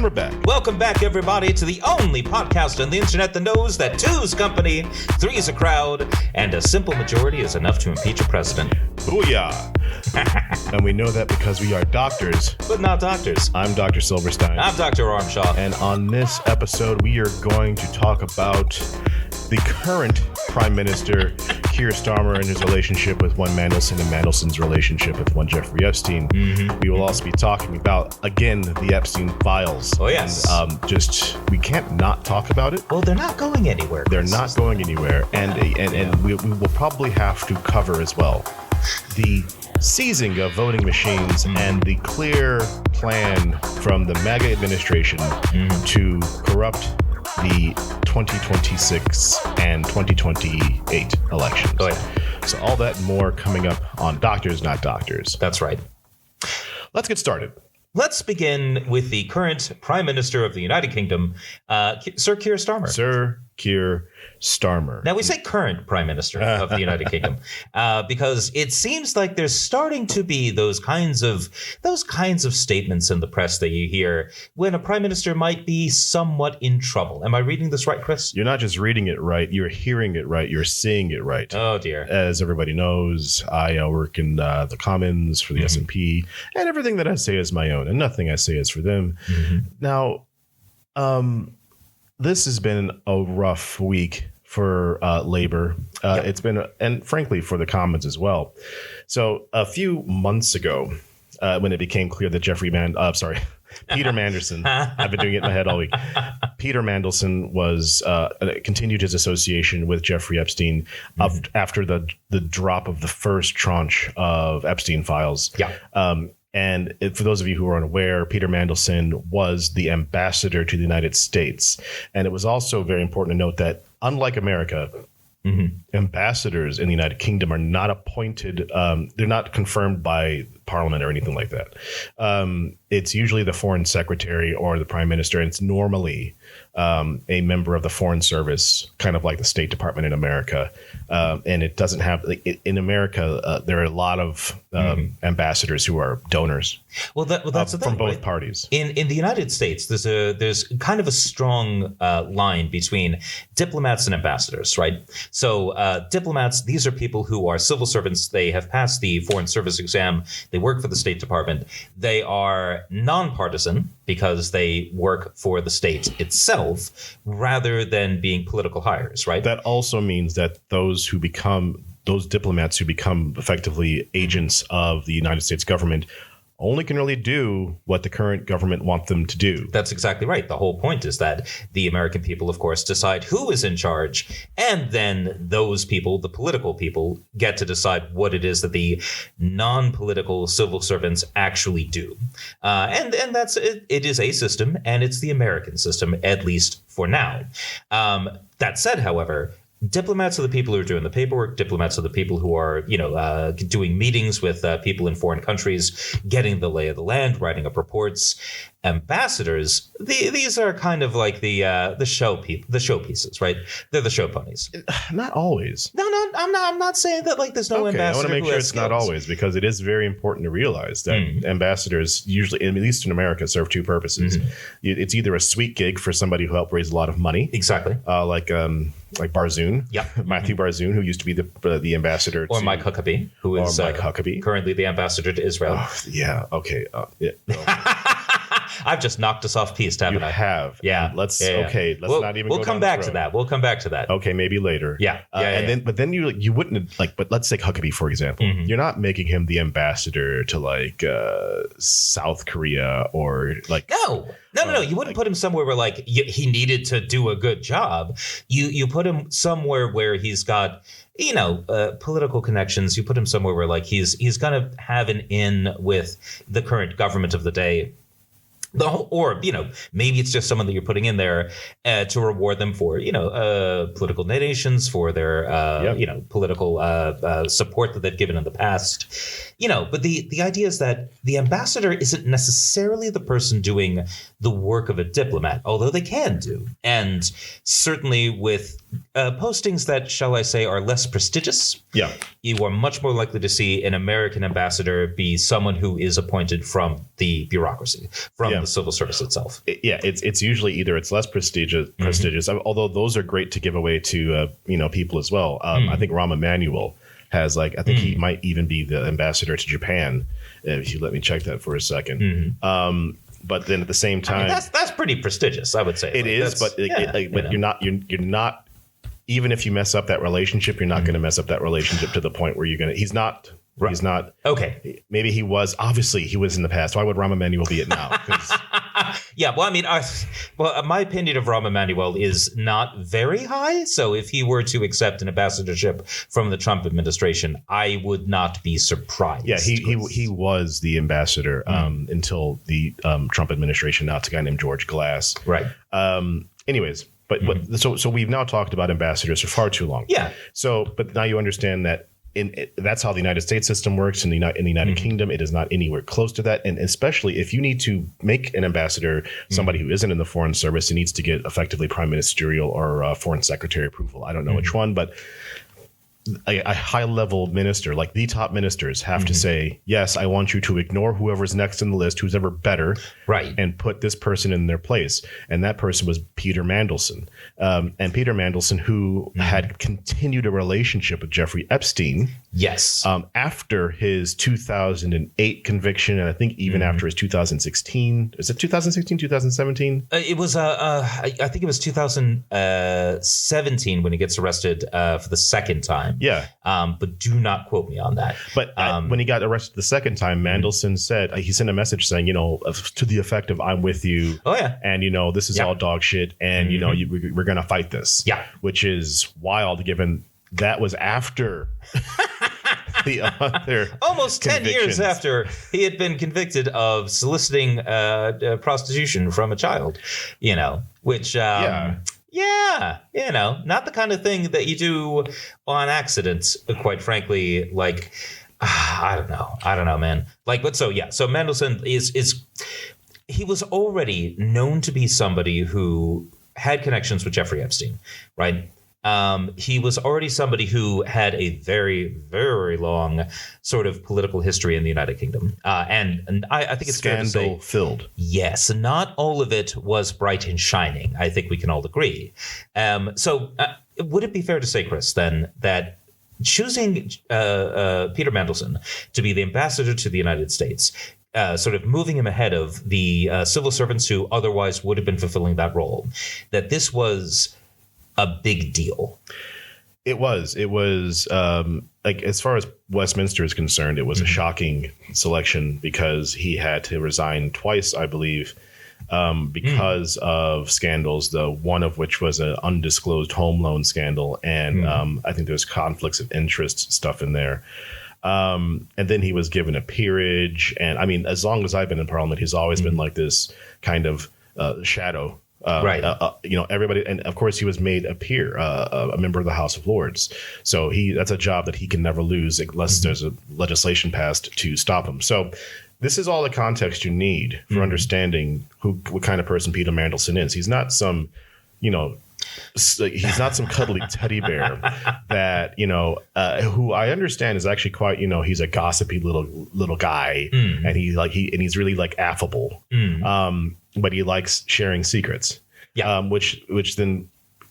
we're back. Welcome back, everybody, to the only podcast on the internet that knows that two's company, three's a crowd, and a simple majority is enough to impeach a president. Booyah! And we know that because we are doctors. But not doctors. I'm Dr. Silverstein. I'm Dr. Armshaw. And on this episode, we are going to talk about the current Prime Minister, Kier Starmer, and his relationship with one Mandelson and Mandelson's relationship with one Jeffrey Epstein. Mm-hmm. We will also be talking about, again, the Epstein files. Oh, yes. And, we can't not talk about it. Well, they're not going anywhere. They're not going anywhere. And we will probably have to cover as well the seizing of voting machines and the clear plan from the MAGA administration to corrupt the 2026 and 2028 elections. Oh, yeah. So all that and more coming up on Doctors Not Doctors. That's right. Let's get started. Let's begin with the current Prime Minister of the United Kingdom, Sir Kier Starmer. Sir Kier Starmer. Now, we say current Prime Minister of the United Kingdom because it seems like there's starting to be those kinds of statements in the press that you hear when a Prime Minister might be somewhat in trouble. Am I reading this right, Chris? You're not just reading it right. You're hearing it right. You're seeing it right. Oh, dear. As everybody knows, I work in the Commons for the S&P, and everything that I say is my own, and nothing I say is for them. Now, this has been a rough week for Labor. It's been, and frankly, for the Commons as well. So a few months ago, when it became clear that Peter Mandelson, I've been doing it in my head all week. Peter Mandelson was continued his association with Jeffrey Epstein after the drop of the first tranche of Epstein files. Yeah. And for those of you who are unaware, Peter Mandelson was the ambassador to the United States. And it was also very important to note that, unlike America, ambassadors in the United Kingdom are not appointed. They're not confirmed by Parliament or anything like that. It's usually the Foreign Secretary or the Prime Minister, and it's normally a member of the Foreign Service, kind of like the State Department in America. And it doesn't have, in America, there are a lot of ambassadors who are donors. Well, that's the thing, from both parties. In the United States, there's kind of a strong line between diplomats and ambassadors, right? So diplomats, these are people who are civil servants. They have passed the Foreign Service exam. They work for the State Department. They are nonpartisan because they work for the state itself rather than being political hires, right? That also means that those diplomats who become effectively agents of the United States government only can really do what the current government want them to do. That's exactly right. The whole point is that the American people, of course, decide who is in charge, and then those people, the political people, get to decide what it is that the non-political civil servants actually do. And that's it. It is a system, and it's the American system, at least for now. That said, however, diplomats are the people who are doing the paperwork. Diplomats are the people who are, doing meetings with people in foreign countries, getting the lay of the land, writing up reports. Ambassadors, these are kind of like the showpieces, right? They're the show ponies. Not always. No, I'm not saying that like there's no ambassador. I want to make sure it's not always, because it is very important to realize that ambassadors usually, at least in America, serve two purposes. It's either a sweet gig for somebody who helped raise a lot of money, exactly, like Barzoon, Matthew Barzoon, who used to be the ambassador, or Mike Huckabee, who is currently the ambassador to Israel. Yeah. Okay. I've just knocked us off piste, haven't I? You have. Yeah. Let's not even. We'll come back to that. We'll come back to that. Okay, maybe later. Yeah. But then you wouldn't but let's take Huckabee for example. You're not making him the ambassador to South Korea or No. You wouldn't put him somewhere where he needed to do a good job. You put him somewhere where he's got political connections. You put him somewhere where he's gonna have an in with the current government of the day. Maybe it's just someone that you're putting in there to reward them for, political donations, for their, political support that they've given in the past. But the idea is that the ambassador isn't necessarily the person doing the work of a diplomat, although they can do. And certainly with postings that, shall I say, are less prestigious, you are much more likely to see an American ambassador be someone who is appointed from the bureaucracy, from the civil service itself. It's usually either it's less prestigious, although those are great to give away to people as well. I think Rahm Emanuel has I think he might even be the ambassador to Japan. If you let me check that for a second. But then at the same time, that's pretty prestigious, I would say. It is, but you're not. Even if you mess up that relationship, you're not going to mess up that relationship to the point where you're going to. He's not. Right. He's not. Okay. Maybe he was. Obviously, he was in the past. Why would Rahm Emanuel be it now? Yeah. Well, I mean, my opinion of Rahm Emanuel is not very high. So if he were to accept an ambassadorship from the Trump administration, I would not be surprised. Yeah, he was the ambassador until the Trump administration. Now it's a guy named George Glass. Right. Anyways. But so we've now talked about ambassadors for far too long. Yeah. So, but now you understand that that's how the United States system works in the United Kingdom. It is not anywhere close to that. And especially if you need to make an ambassador somebody who isn't in the foreign service, it needs to get effectively prime ministerial or foreign secretary approval. I don't know which one, but a high level minister, like the top ministers, have to say, yes, I want you to ignore whoever's next in the list, who's ever better, right, and put this person in their place. And that person was Peter Mandelson. And Peter Mandelson, who had continued a relationship with Jeffrey Epstein. Yes. After his 2008 conviction, and I think even after his 2016, is it 2016, 2017? It was, I think it was 2017 when he gets arrested for the second time. Yeah. But do not quote me on that. But when he got arrested the second time, Mandelson said, he sent a message saying, to the effect of, I'm with you. Oh, yeah. And, this is all dog shit. And, we're going to fight this. Yeah. Which is wild, given that was after the other almost 10 years after he had been convicted of soliciting prostitution from a child, which, not the kind of thing that you do on accident, quite frankly. I don't know, man. So Mandelson is he was already known to be somebody who had connections with Jeffrey Epstein, right? He was already somebody who had a very, very long sort of political history in the United Kingdom. And I think it's fair to say, scandal-filled. Yes, not all of it was bright and shining. I think we can all agree. So would it be fair to say, Chris, then, that choosing Peter Mandelson to be the ambassador to the United States, sort of moving him ahead of the civil servants who otherwise would have been fulfilling that role, that this was a big deal? It was as far as Westminster is concerned, it was a shocking selection because he had to resign twice, I believe, because of scandals, the one of which was an undisclosed home loan scandal. And I think there's conflicts of interest stuff in there. And then he was given a peerage. And I mean, as long as I've been in Parliament, he's always been like this kind of shadow. Right. Everybody. And of course, he was made a peer, a member of the House of Lords. So that's a job that he can never lose unless there's a legislation passed to stop him. So this is all the context you need for understanding what kind of person Peter Mandelson is. He's not some, he's not some cuddly teddy bear that, who I understand is actually quite, he's a gossipy little guy and he's really affable. But he likes sharing secrets, which then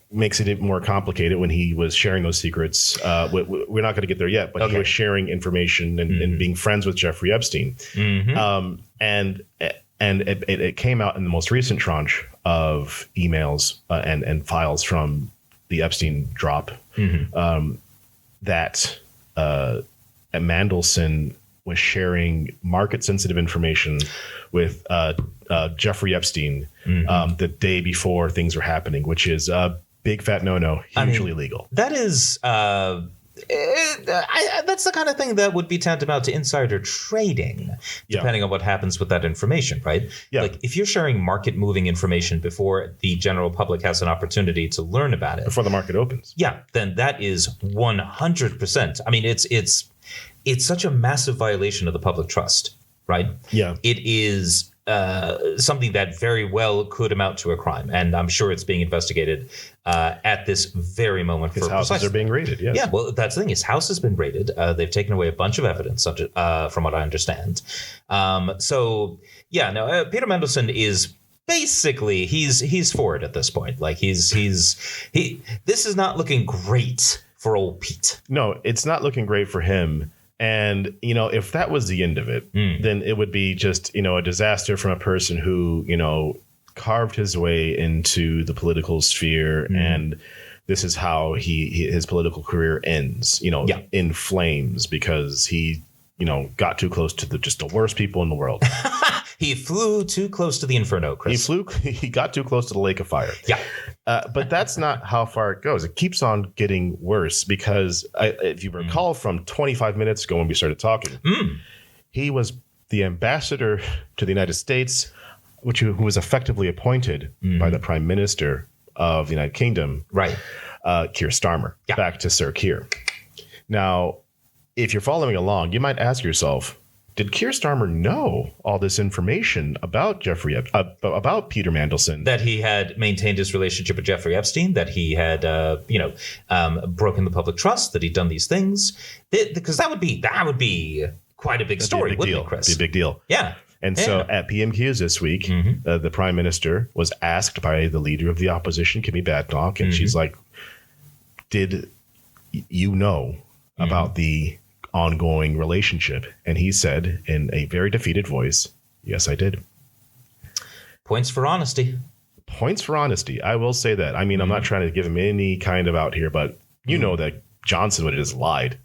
makes it even more complicated when he was sharing those secrets. We're not going to get there yet, but he was sharing information and being friends with Jeffrey Epstein. And it came out in the most recent tranche of emails and files from the Epstein drop that Mandelson was sharing market-sensitive information with Jeffrey Epstein the day before things were happening, which is a big fat no-no, hugely illegal. That is, that's the kind of thing that would be tantamount to insider trading, depending on what happens with that information, right? Yeah. If you're sharing market-moving information before the general public has an opportunity to learn about it, before the market opens, then that is 100%. I mean, it's such a massive violation of the public trust, right? Yeah. It is something that very well could amount to a crime. And I'm sure it's being investigated at this very moment. His houses are being raided, yes. Yeah, well, that's the thing. His house has been raided. They've taken away a bunch of evidence, from what I understand. Peter Mandelson is basically he's for it at this point. Like this is not looking great for old Pete. No, it's not looking great for him. And, if that was the end of it, then it would be just, a disaster from a person who, carved his way into the political sphere. And this is how his political career ends, in flames because he, got too close to just the worst people in the world. He flew too close to the inferno, Chris. He got too close to the lake of fire. Yeah. But that's not how far it goes. It keeps on getting worse because if you recall from 25 minutes ago when we started talking, he was the ambassador to the United States, who was effectively appointed by the Prime Minister of the United Kingdom, right? Keir Starmer, back to Sir Keir. Now, if you're following along, you might ask yourself, did Keir Starmer know all this information about about Peter Mandelson? That he had maintained his relationship with Jeffrey Epstein, that he had, broken the public trust, that he'd done these things, because that would be quite a big story, wouldn't it, Chris? It'd be a big deal. Yeah. And so at PMQs this week, the Prime Minister was asked by the leader of the opposition, Kimmy Badenoch, and she's like, "Did you know about the ongoing relationship?" And he said in a very defeated voice, "Yes, I did." Points for honesty. Points for honesty. I will say that. I mean, I'm not trying to give him any kind of out here, but you know that Johnson would have just lied.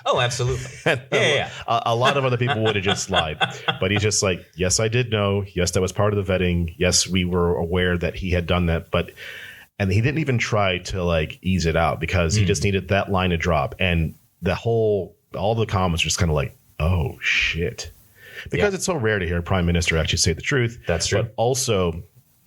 Oh, absolutely. Yeah. A lot of other people would have just lied. But he's just like, yes, I did know. Yes, that was part of the vetting. Yes, we were aware that he had done that. And he didn't even try to ease it out because he just needed that line to drop. And all the comments were just kind of like, oh, shit. Because it's so rare to hear a prime minister actually say the truth. That's true. But also,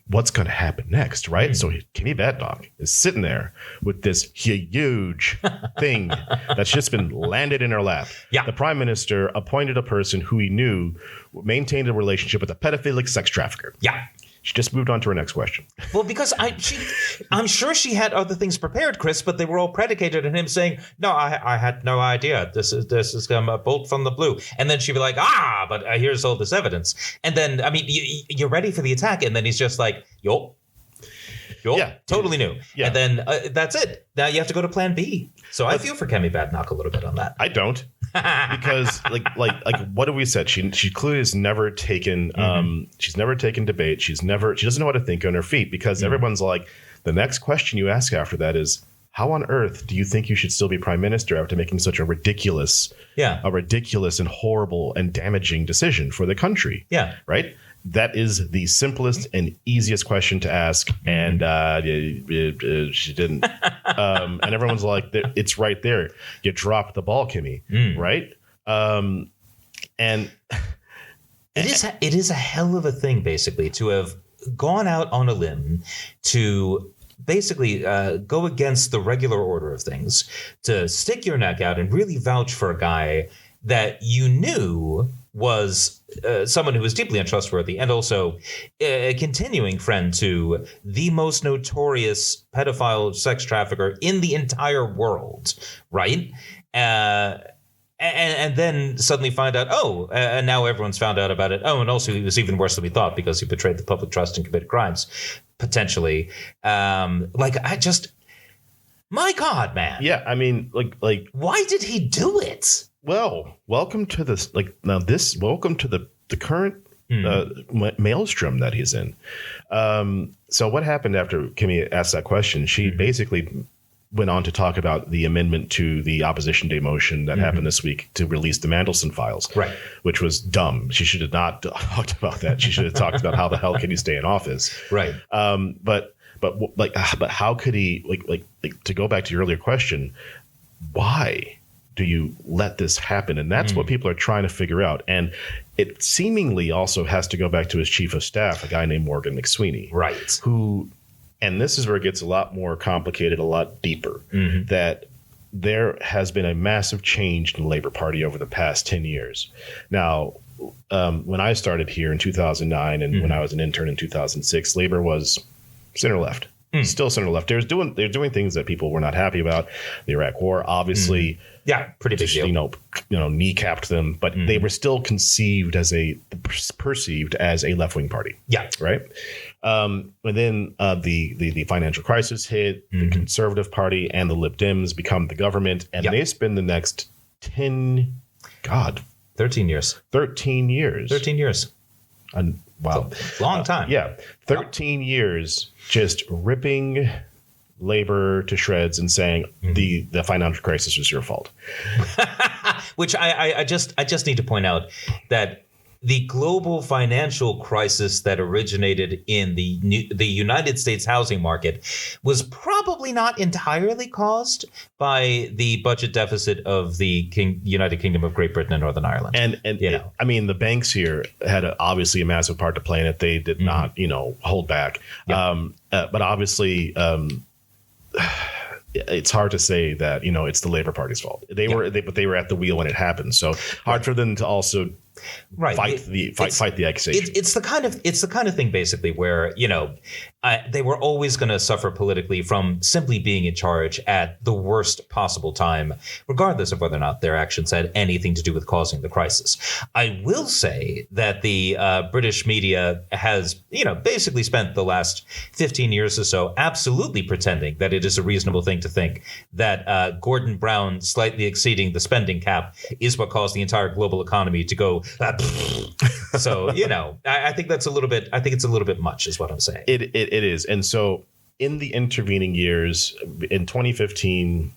what's going to happen next, right? So Kimmy Badenoch is sitting there with this huge thing that's just been landed in her lap. Yeah. The prime minister appointed a person who he knew maintained a relationship with a pedophilic sex trafficker. Yeah. She just moved on to her next question. Well, because I'm sure she had other things prepared, Chris, but they were all predicated on him saying, "No, I had no idea. This is a bolt from the blue." And then she'd be like, but here's all this evidence. And then, I mean, you're ready for the attack, and then he's just like, "Yo, totally new." Yeah. And then that's it. Now you have to go to Plan B. So I feel for Kimmy Badenoch a little bit on that. I don't, because like what have we said? She clearly has never taken. She's never taken debate. She doesn't know how to think on her feet because everyone's like, the next question you ask after that is, how on earth do you think you should still be prime minister after making such a ridiculous and horrible and damaging decision for the country? Yeah. Right. That is the simplest and easiest question to ask. And she didn't. And everyone's like, it's right there. You dropped the ball, Kimmy. Right. And it is a hell of a thing, basically, to have gone out on a limb to basically go against the regular order of things, to stick your neck out and really vouch for a guy that you knew was someone who was deeply untrustworthy and also a continuing friend to the most notorious pedophile sex trafficker in the entire world, right? And then suddenly find out, and now everyone's found out about it. Oh, and also he was even worse than we thought because he betrayed the public trust and committed crimes, potentially. My God, man. Yeah, I mean, like, why did he do it? Well, welcome to this. Welcome to the current maelstrom that he's in. So what happened after Kimmy asked that question? She basically went on to talk about the amendment to the Opposition Day motion that happened this week to release the Mandelson files, right? Which was dumb. She should have not talked about that. She should have talked about how the hell can you stay in office, right? But how could he like to go back to your earlier question? Why do you let this happen? And that's what people are trying to figure out. And it seemingly also has to go back to his chief of staff, a guy named Morgan McSweeney, right? Who. And this is where it gets a lot more complicated, a lot deeper, that there has been a massive change in the Labor Party over the past 10 years. Now, when I started here in 2009 and when I was an intern in 2006, Labor was center left. Still center left. They're doing things that people were not happy about. The Iraq War, obviously, pretty big deal. Kneecapped them, but they were still perceived as a left wing party. Yeah, right. And then the financial crisis hit. The Conservative Party and the Lib Dems become the government, and they spend the next 13 years. 13 years. And wow, long time. 13 years just ripping labor to shreds and saying the financial crisis was your fault. Which I just need to point out that the global financial crisis that originated in the United States housing market was probably not entirely caused by the budget deficit of the United Kingdom of Great Britain and Northern Ireland. And I mean, the banks here had obviously a massive part to play in it. They did not, hold back. Yep. But obviously, it's hard to say that it's the Labour Party's fault. They were at the wheel when it happened. So hard for them to also fight the accusation. It's the kind of thing basically where they were always going to suffer politically from simply being in charge at the worst possible time, regardless of whether or not their actions had anything to do with causing the crisis. I will say that the British media has basically spent the last 15 years or so absolutely pretending that it is a reasonable thing to think that Gordon Brown slightly exceeding the spending cap is what caused the entire global economy to go. So I think that's a little bit. I think it's a little bit much, is what I'm saying. It is, and so in the intervening years, in 2015,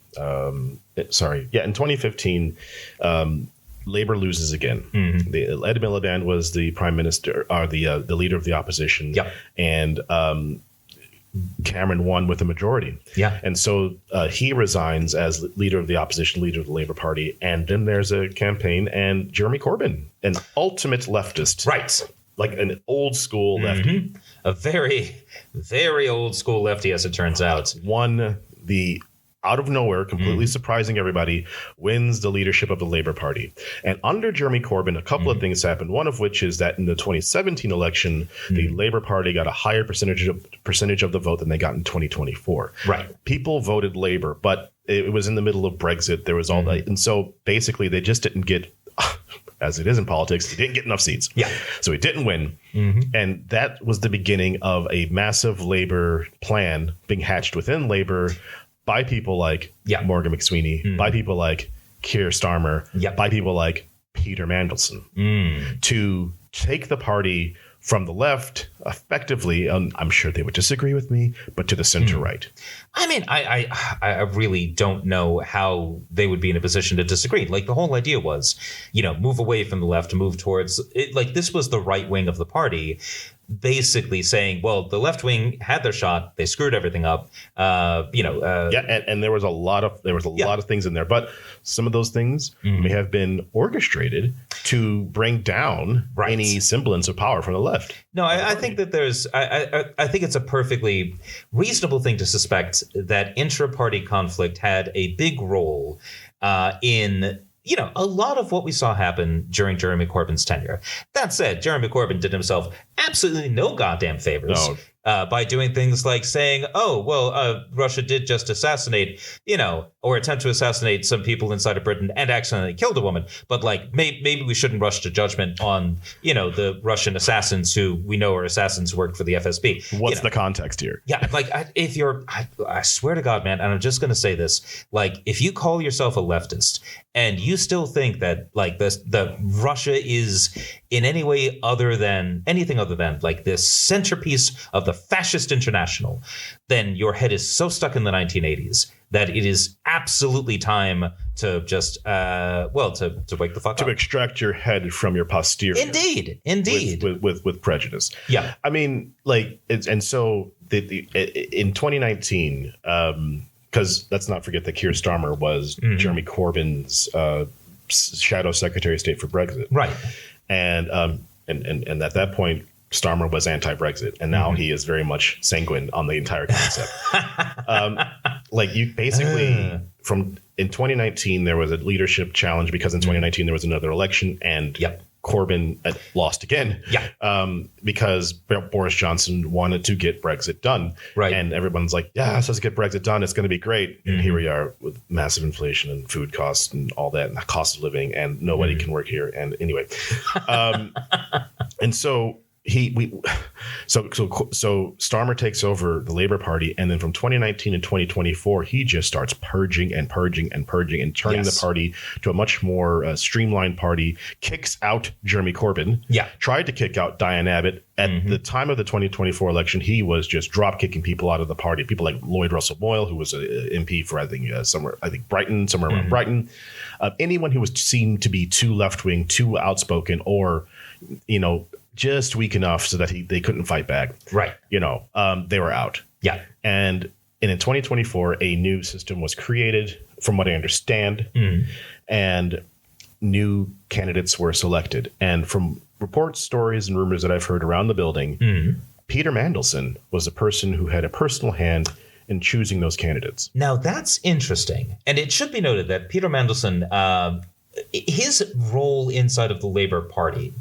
Labour loses again. Ed Miliband was the prime minister, or the leader of the opposition, and Cameron won with a majority. And so he resigns as leader of the opposition, leader of the Labour Party. And then there's a campaign, and Jeremy Corbyn, an ultimate leftist. Right. Like an old school lefty. A very, very old school lefty, as it turns out. Won the out of nowhere, completely surprising everybody, wins the leadership of the Labour Party. And under Jeremy Corbyn, a couple of things happened. One of which is that in the 2017 election, the Labour Party got a higher percentage of the vote than they got in 2024. Right. People voted Labour, but it was in the middle of Brexit. There was all that. And so basically they just didn't get, as it is in politics, they didn't get enough seats. So he didn't win. And that was the beginning of a massive Labour plan being hatched within Labour by people like Morgan McSweeney, by people like Kier Starmer, by people like Peter Mandelson, to take the party from the left effectively, I'm sure they would disagree with me, but to the center right. I mean, I really don't know how they would be in a position to disagree. Like, the whole idea was, move away from the left, move towards it. Like, this was the right wing of the party, basically saying, well, the left wing had their shot, they screwed everything up. And there was a lot of things in there, but some of those things may have been orchestrated to bring down any semblance of power from the left. No, I think that I think it's a perfectly reasonable thing to suspect that intra-party conflict had a big role in a lot of what we saw happen during Jeremy Corbyn's tenure. That said, Jeremy Corbyn did himself absolutely no goddamn favors by doing things like saying, Russia did just assassinate, or attempt to assassinate some people inside of Britain and accidentally killed a woman. But maybe we shouldn't rush to judgment on, the Russian assassins who we know are assassins who work for the FSB. What's the context here? Yeah, I swear to God, man, and I'm just going to say this, if you call yourself a leftist and you still think that the Russia is in any way anything other than this centerpiece of the fascist international, then your head is so stuck in the 1980s that it is absolutely time to just to wake the fuck up. To extract your head from your posterior. Indeed. With prejudice. Yeah. I mean, in 2019, because let's not forget that Keir Starmer was Jeremy Corbyn's shadow Secretary of State for Brexit. Right. And at that point, Starmer was anti-Brexit, and now he is very much sanguine on the entire concept. In 2019, there was a leadership challenge because in 2019 there was another election, and Corbyn lost again. Because Boris Johnson wanted to get Brexit done. Right. And everyone's like, yeah, let's get Brexit done. It's going to be great. And here we are with massive inflation and food costs and all that, and the cost of living, and nobody can work here. And anyway, and so so Starmer takes over the Labour Party, and then from 2019 and 2024, he just starts purging and turning the party to a much more streamlined party. Kicks out Jeremy Corbyn. Tried to kick out Diane Abbott. At the time of the 2024 election, he was just drop kicking people out of the party. People like Lloyd Russell Boyle, who was an MP for Brighton, somewhere around Brighton. Anyone who was seen to be too left wing, too outspoken, or just weak enough so that they couldn't fight back. Right. They were out. And in 2024, a new system was created, from what I understand, and new candidates were selected. And from reports, stories, and rumors that I've heard around the building, Peter Mandelson was the person who had a personal hand in choosing those candidates. Now, that's interesting. And it should be noted that Peter Mandelson, his role inside of the Labour Party,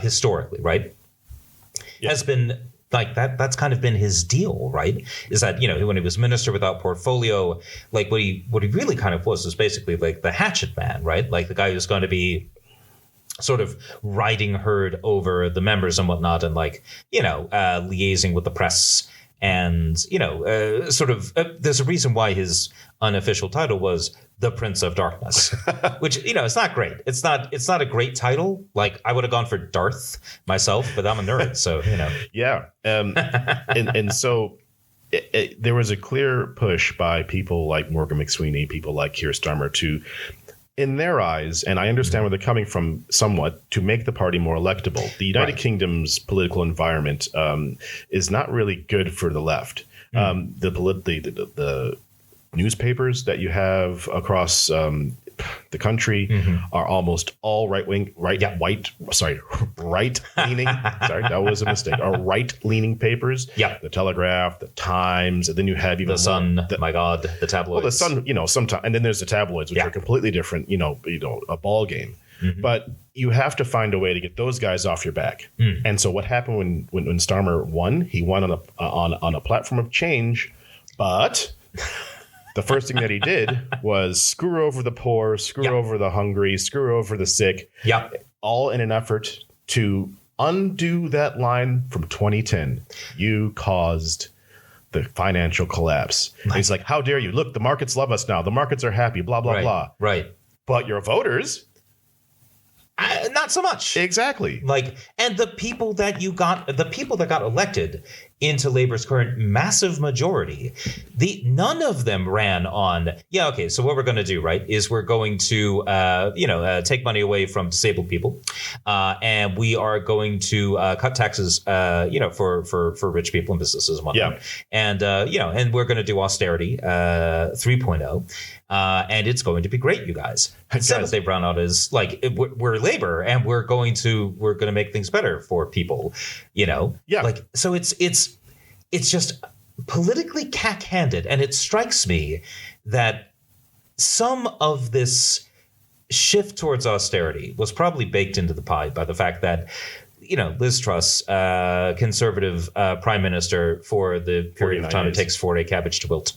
historically, right, has been like that. That's kind of been his deal, right? Is that, when he was minister without portfolio, like what he really kind of was basically like the hatchet man, right? Like the guy who's going to be sort of riding herd over the members and whatnot, and liaising with the press. And, there's a reason why his unofficial title was the Prince of Darkness, which, it's not great. It's not a great title. Like, I would have gone for Darth myself, but I'm a nerd. So, Yeah. And so there was a clear push by people like Morgan McSweeney, people like Kier Starmer to, in their eyes, and I understand where they're coming from somewhat, to make the party more electable. The United Kingdom's political environment is not really good for the left. The newspapers that you have across the country are almost all right-leaning. Sorry, that was a mistake. Are right-leaning papers. The Telegraph, the Times, and then you have even the Sun. The tabloids. Well, the Sun, sometimes, and then there's the tabloids, which are completely different. A ball game. But you have to find a way to get those guys off your back. And so what happened when Starmer won? He won on a platform of change, but the first thing that he did was screw over the poor, screw over the hungry, screw over the sick, all in an effort to undo that line from 2010. You caused the financial collapse. He's like, how dare you? Look, the markets love us now. The markets are happy, blah, blah, blah. Right. But your voters... not so much. Exactly. And the people that got elected into Labour's current massive majority, none of them ran on, so what we're going to do, right, is we're going to, take money away from disabled people, and we are going to cut taxes, for rich people and businesses and whatnot. And, and we're going to do austerity 3.0. And it's going to be great, you guys. Instead, they run out as we're Labor, and we're going to make things better for people. So it's just politically cack-handed, and it strikes me that some of this shift towards austerity was probably baked into the pie by the fact that Liz Truss, conservative prime minister for the period of time it takes for a cabbage to wilt,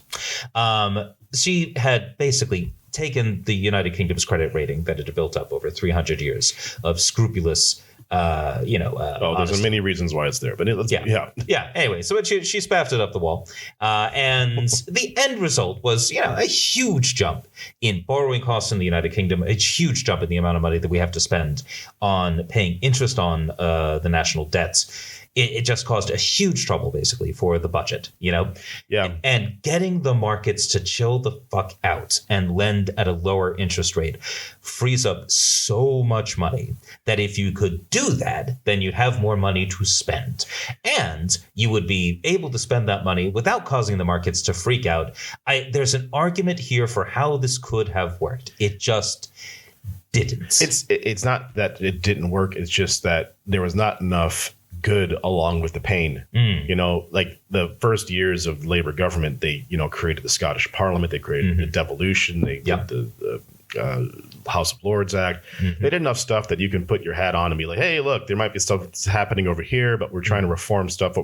she had basically taken the United Kingdom's credit rating that it had built up over 300 years of scrupulous, there's many reasons why it's there, but Anyway, so she spaffed it up the wall, and the end result was, a huge jump in borrowing costs in the United Kingdom, a huge jump in the amount of money that we have to spend on paying interest on the national debts. It just caused a huge trouble, basically, for the budget, And getting the markets to chill the fuck out and lend at a lower interest rate frees up so much money that if you could do that, then you'd have more money to spend. And you would be able to spend that money without causing the markets to freak out. There's an argument here for how this could have worked. It just didn't. It's not that it didn't work. It's just that there was not enough good along with the pain. Like the first years of Labour government, they created the Scottish Parliament, they created the devolution, they did the House of Lords Act. Mm-hmm. They did enough stuff that you can put your hat on and be like, hey, look, there might be stuff that's happening over here, but we're trying to reform stuff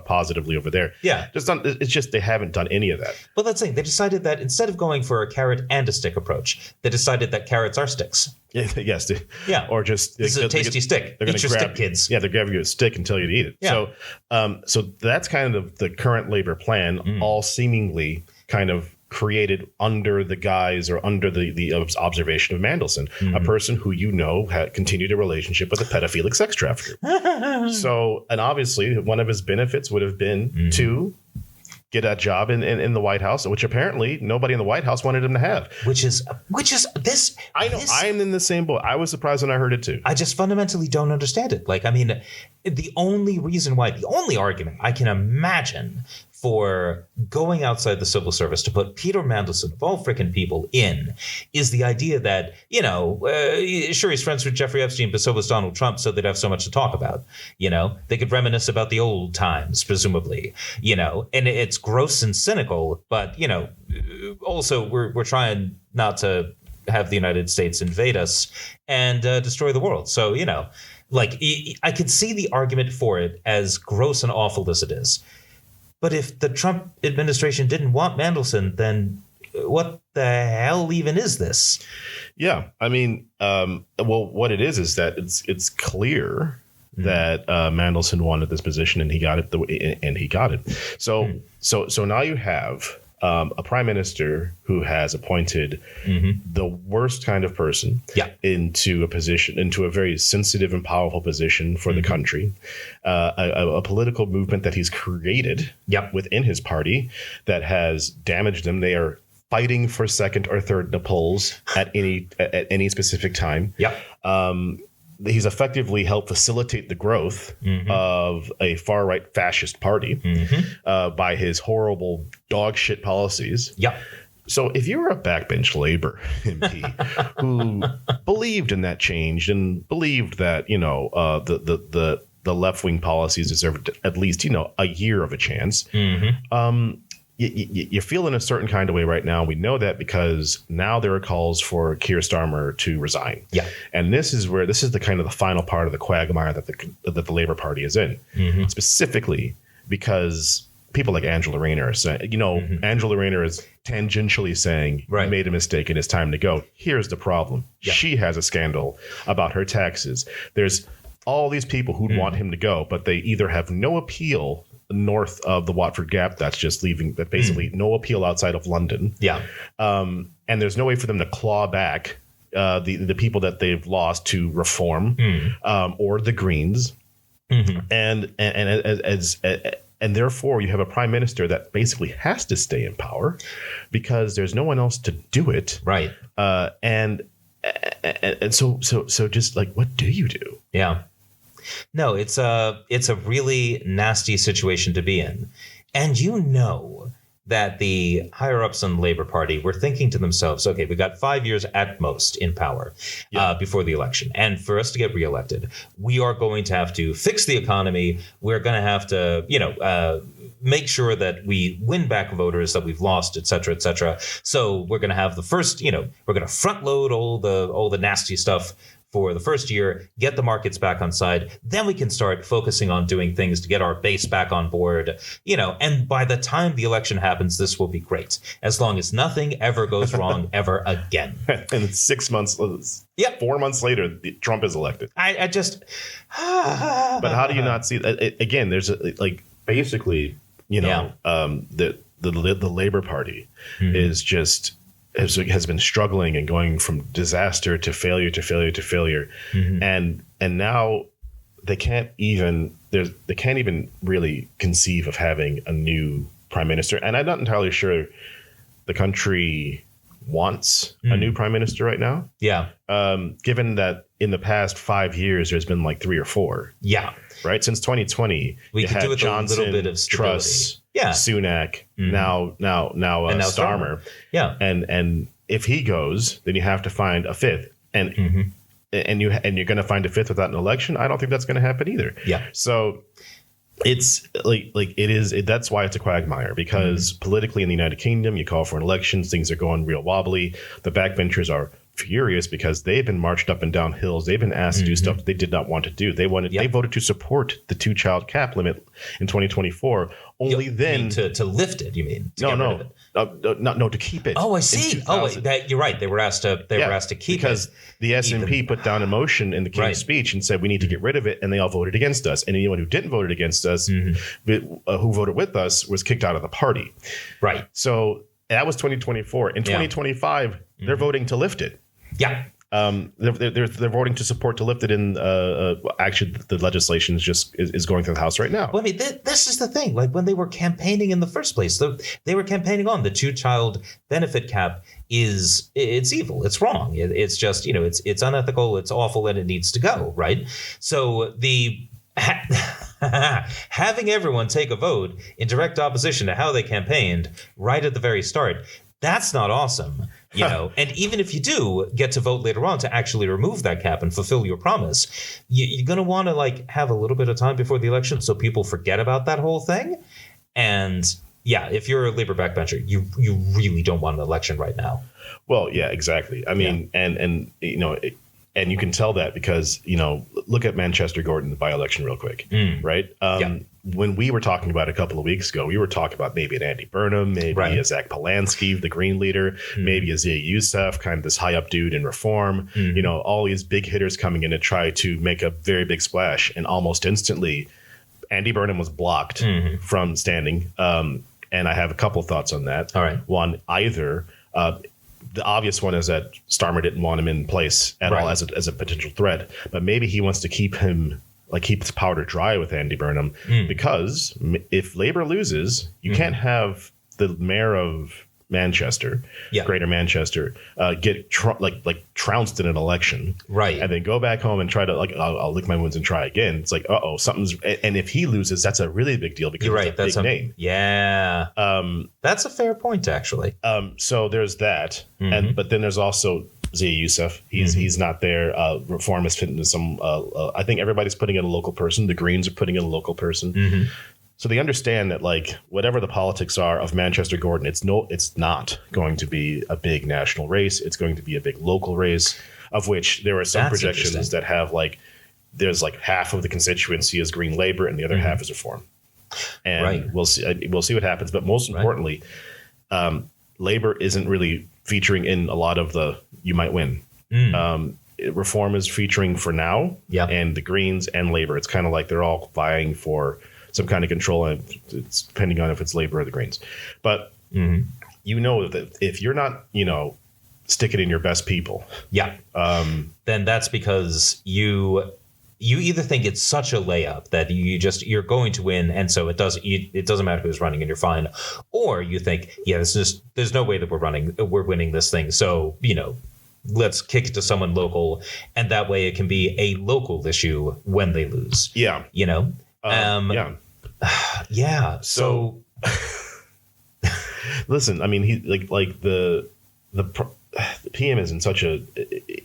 positively over there. Yeah. It's just they haven't done any of that. Well, that's the thing. They decided that instead of going for a carrot and a stick approach, they decided that carrots are sticks. Yes. Yeah. Or just this is a tasty stick. Eat your stick, kids. Yeah, they're grabbing you a stick and tell you to eat it. Yeah. So that's kind of the current Labor plan, all seemingly kind of created under the guise or under the observation of Mandelson, a person who had continued a relationship with a pedophilic sex trafficker. And obviously one of his benefits would have been to get a job in the White House, which apparently nobody in the White House wanted him to have. Which is this. I know. I'm in the same boat. I was surprised when I heard it too. I just fundamentally don't understand it. Like, I mean, the only argument I can imagine for going outside the civil service to put Peter Mandelson, of all freaking people, in is the idea that, sure, he's friends with Jeffrey Epstein, but so was Donald Trump, so they'd have so much to talk about. They could reminisce about the old times, presumably, and it's gross and cynical. But, also we're trying not to have the United States invade us and destroy the world. So, I could see the argument for it, as gross and awful as it is. But if the Trump administration didn't want Mandelson, then what the hell even is this? Yeah, I mean, what it is that it's clear that Mandelson wanted this position, and he got it. So now you have a prime minister who has appointed the worst kind of person into a very sensitive and powerful position for the country, a political movement that he's created within his party that has damaged them. They are fighting for second or third in the polls at any specific time. He's effectively helped facilitate the growth of a far-right fascist party by his horrible dog shit policies. So if you were a backbench Labor MP who believed in that change and believed that, the left-wing policies deserved at least, a year of a chance, you feel in a certain kind of way right now. We know that because now there are calls for Kier Starmer to resign. And this is the kind of the final part of the quagmire that the Labor Party is in, specifically because people like Angela Rayner are saying, Angela Rayner is tangentially saying, you made a mistake and it's time to go. Here's the problem. She has a scandal about her taxes. There's all these people who want him to go, but they either have no appeal north of the Watford Gap, that's just leaving, that basically no appeal outside of London. And there's no way for them to claw back the people that they've lost to Reform or the Greens. And therefore you have a prime minister that basically has to stay in power because there's no one else to do it. And so just like, what do you do? No, it's a really nasty situation to be in. And that the higher ups in the Labor Party were thinking to themselves, okay, we got 5 years at most in power before the election. And for us to get reelected, we are going to have to fix the economy. We're going to have to, make sure that we win back voters that we've lost, et cetera, et cetera. So we're going to have the first, we're going to front load all the nasty stuff for the first year, get the markets back on side. Then we can start focusing on doing things to get our base back on board, and by the time the election happens, this will be great. As long as nothing ever goes wrong ever again. And 6 months, 4 months later, Trump is elected. I just... But how do you not see that? Again, there's basically, the Labor Party is just... has been struggling and going from disaster to failure to failure to failure, and now they can't even really conceive of having a new prime minister. And I'm not entirely sure the country wants a new prime minister right now. Given that in the past 5 years there's been like 3 or 4. Right, since 2020 we could do with Johnson, a little bit of stability. Truss, Sunak, now Starmer. And if he goes, then you have to find a fifth, and you're going to find a fifth without an election. I don't think that's going to happen either. So it's that's why it's a quagmire, because politically in the United Kingdom, you call for an election, things are going real wobbly. The backbenchers are furious because they've been marched up and down hills. They've been asked to do stuff that they did not want to do. They voted to support the 2-child cap limit in 2024. Only then to lift it. You mean no, to keep it. Oh, I see. You're right. They were asked to keep because it because the SNP put down a motion in the King's speech and said we need to get rid of it, and they all voted against us. And anyone who didn't vote against us, who voted with us, was kicked out of the party. Right. So that was 2024. In 2025, they're voting to lift it. Yeah. They're voting to support to lift it in. Actually, the legislation is going through the House right now. Well, I mean, this is the thing. Like when they were campaigning in the first place, they were campaigning on the 2-child benefit cap. It's evil. It's wrong. It's just it's unethical. It's awful, and it needs to go. Right. So having everyone take a vote in direct opposition to how they campaigned right at the very start. That's not awesome, and even if you do get to vote later on to actually remove that cap and fulfill your promise, you're going to want to have a little bit of time before the election so people forget about that whole thing. And yeah, if you're a Labour backbencher, you really don't want an election right now. Well, yeah, exactly. I mean, and you can tell that because, look at Manchester Gordon, the by-election real quick, right? When we were talking about it a couple of weeks ago, we were talking about maybe an Andy Burnham, maybe a Zach Polanski, the Green leader, maybe a Zia Youssef, kind of this high-up dude in reform, all these big hitters coming in to try to make a very big splash. And almost instantly, Andy Burnham was blocked from standing. And I have a couple of thoughts on that. All right. One, either... the obvious one is that Starmer didn't want him in place at all as a potential threat, but maybe he wants to keep his powder dry with Andy Burnham because if Labour loses, you can't have the mayor of Manchester, Greater Manchester, get trounced in an election, right? And then go back home and try to I'll lick my wounds and try again. It's like something's, and if he loses, that's a really big deal because it's a big name. Yeah, that's a fair point actually. So there's that, but then there's also Zia Youssef. He's not there. Reform is fitting to some. I think everybody's putting in a local person. The Greens are putting in a local person. So they understand that whatever the politics are of Manchester Gordon, it's not going to be a big national race. It's going to be a big local race, of which there are some projections that have there's half of the constituency is Green Labour and the other half is Reform. And we'll see what happens. But most importantly, Labour isn't really featuring in a lot of the you might win. Reform is featuring for now, and the Greens and Labour. It's kind of like they're all vying for some kind of control, and it's depending on if it's Labour or the Greens. But that if you're not, sticking in your best people, then that's because you either think it's such a layup that you're going to win, and so it doesn't matter who's running and you're fine, or you think there's no way that we're winning this thing, so let's kick it to someone local, and that way it can be a local issue when they lose. So listen, I mean, he the PM is in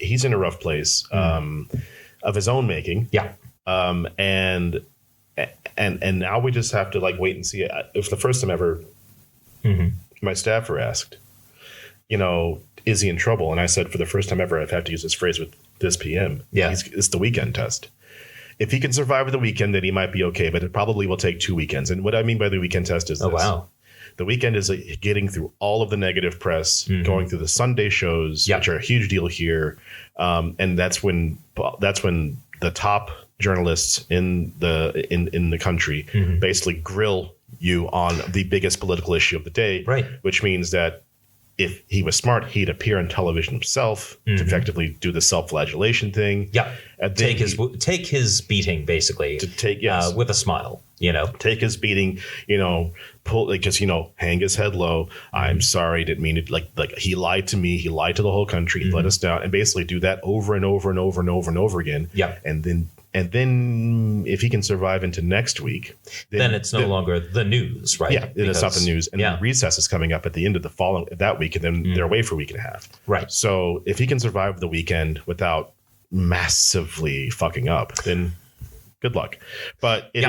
he's in a rough place of his own making. And now we just have to wait and see. If the first time ever, my staffer asked, is he in trouble? And I said, for the first time ever, I've had to use this phrase with this PM. It's the weekend test. If he can survive the weekend, then he might be okay, but it probably will take 2 weekends. And what I mean by the weekend test is this. The weekend is getting through all of the negative press, going through the Sunday shows, which are a huge deal here. And that's when the top journalists in the country basically grill you on the biggest political issue of the day, which means that if he was smart, he'd appear on television himself to effectively do the self-flagellation thing. Take his beating, basically. With a smile, Take his beating, pull, hang his head low. I'm sorry, didn't mean it. He lied to me. He lied to the whole country. He let us down, and basically do that over and over and over and over and over again. And then if he can survive into next week, then it's no longer the news, right? It's not the news. And recess is coming up at the end of that week, and then they're away for a week and a half. So if he can survive the weekend without massively fucking up, then good luck. But it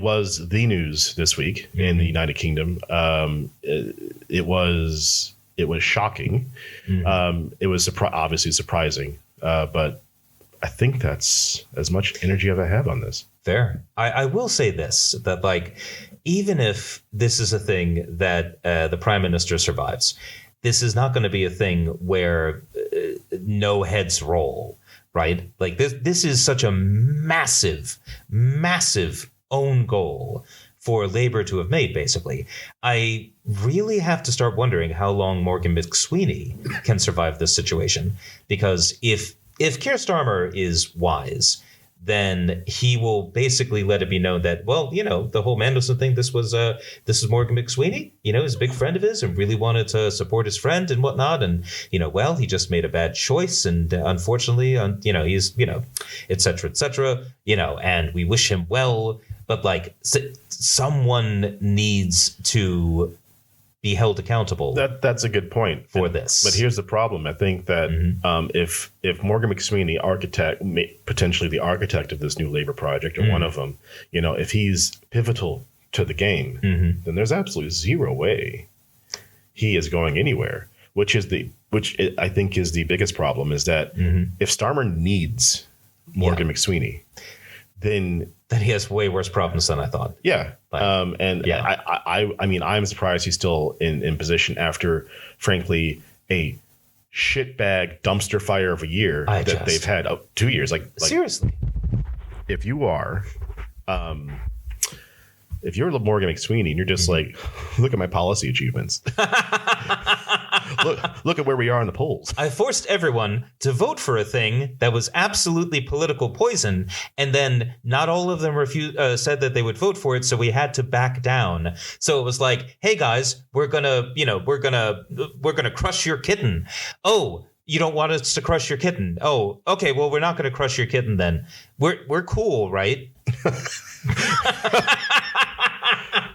was the news this week in the United Kingdom. It was it was shocking. It was obviously surprising, but I think that's as much energy as I have on this. Fair. I will say this, that like, even if this is a thing that the prime minister survives, this is not going to be a thing where no heads roll, right? Like this is such a massive, massive own goal for Labour to have made, basically. I really have to start wondering how long Morgan McSweeney can survive this situation, because if Keir Starmer is wise, then he will basically let it be known that, well, the whole Mandelson thing, this is Morgan McSweeney, he's a big friend of his and really wanted to support his friend and whatnot. And, well, he just made a bad choice. And unfortunately, he's, et cetera, and we wish him well. But like someone needs to be held accountable. That's a good point for this. But here's the problem. I think that if Morgan McSweeney, potentially the architect of this new Labour project, or one of them, if he's pivotal to the game, then there's absolutely zero way he is going anywhere. Which I think is the biggest problem, is that if Starmer needs Morgan McSweeney, then he has way worse problems than I thought. Yeah. I mean, I'm surprised he's still in position after, frankly, a shitbag dumpster fire of a year they've had 2 years. Like seriously, if you're Morgan McSweeney and you're just like, look at my policy achievements. Look at where we are in the polls. I forced everyone to vote for a thing that was absolutely political poison, and then not all of them said that they would vote for it, so we had to back down. So it was like, hey guys, we're gonna crush your kitten. Oh, you don't want us to crush your kitten? Oh, okay. Well, we're not going to crush your kitten then. We're cool, right?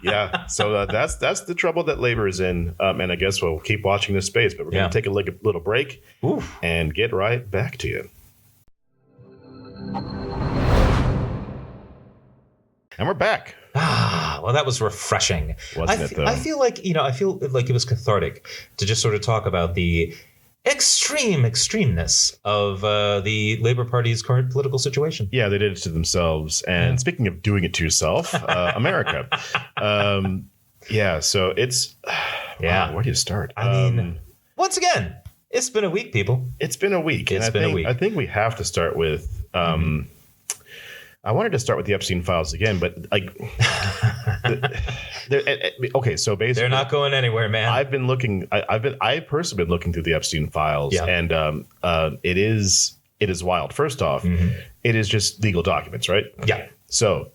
Yeah, so that's the trouble that Labour is in, and I guess we'll keep watching this space. But we're going to take a little break and get right back to you. And we're back. Well, that was refreshing. Wasn't it, though? I feel like it was cathartic to just sort of talk about the extremeness of the Labour Party's current political situation. Yeah, they did it to themselves. And speaking of doing it to yourself, America. So it's... Wow, where do you start? I mean, once again, it's been a week, people. It's been a week. It's been a week. I think we have to start with... I wanted to start with the Epstein files again, but like... okay, so basically... They're not going anywhere, man. I've personally been looking through the Epstein files, and it is wild. First off, it is just legal documents, right? Yeah. So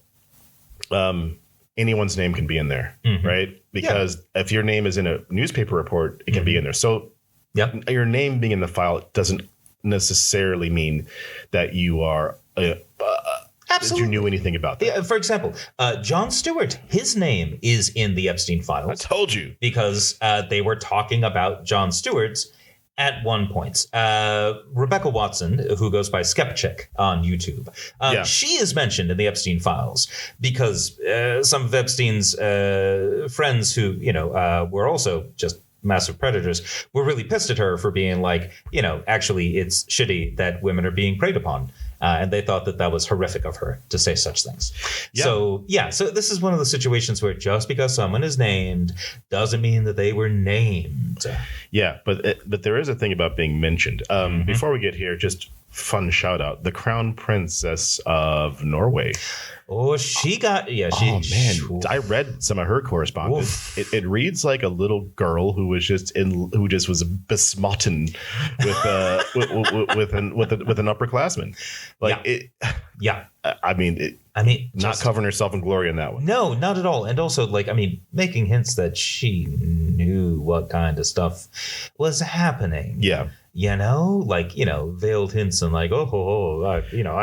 anyone's name can be in there, right? Because if your name is in a newspaper report, it can be in there. So your name being in the file doesn't necessarily mean that you are... Absolutely. Did you knew anything about that? Yeah, for example, Jon Stewart, his name is in the Epstein files. I told you. Because they were talking about Jon Stewart's at one point. Rebecca Watson, who goes by Skepchick on YouTube, she is mentioned in the Epstein files because some of Epstein's friends who, were also just massive predators were really pissed at her for being like, actually it's shitty that women are being preyed upon. And they thought that was horrific of her to say such things. Yeah. So this is one of the situations where just because someone is named doesn't mean that they were named. Yeah, but there is a thing about being mentioned. Before we get here, just fun shout out. The Crown Princess of Norway. Oh, she got... Yeah, I read some of her correspondence. It reads like a little girl who was just was besmitten with an upperclassman. Not covering herself in glory in that one. No, not at all. And also, making hints that she knew what kind of stuff was happening. Yeah. Veiled hints and I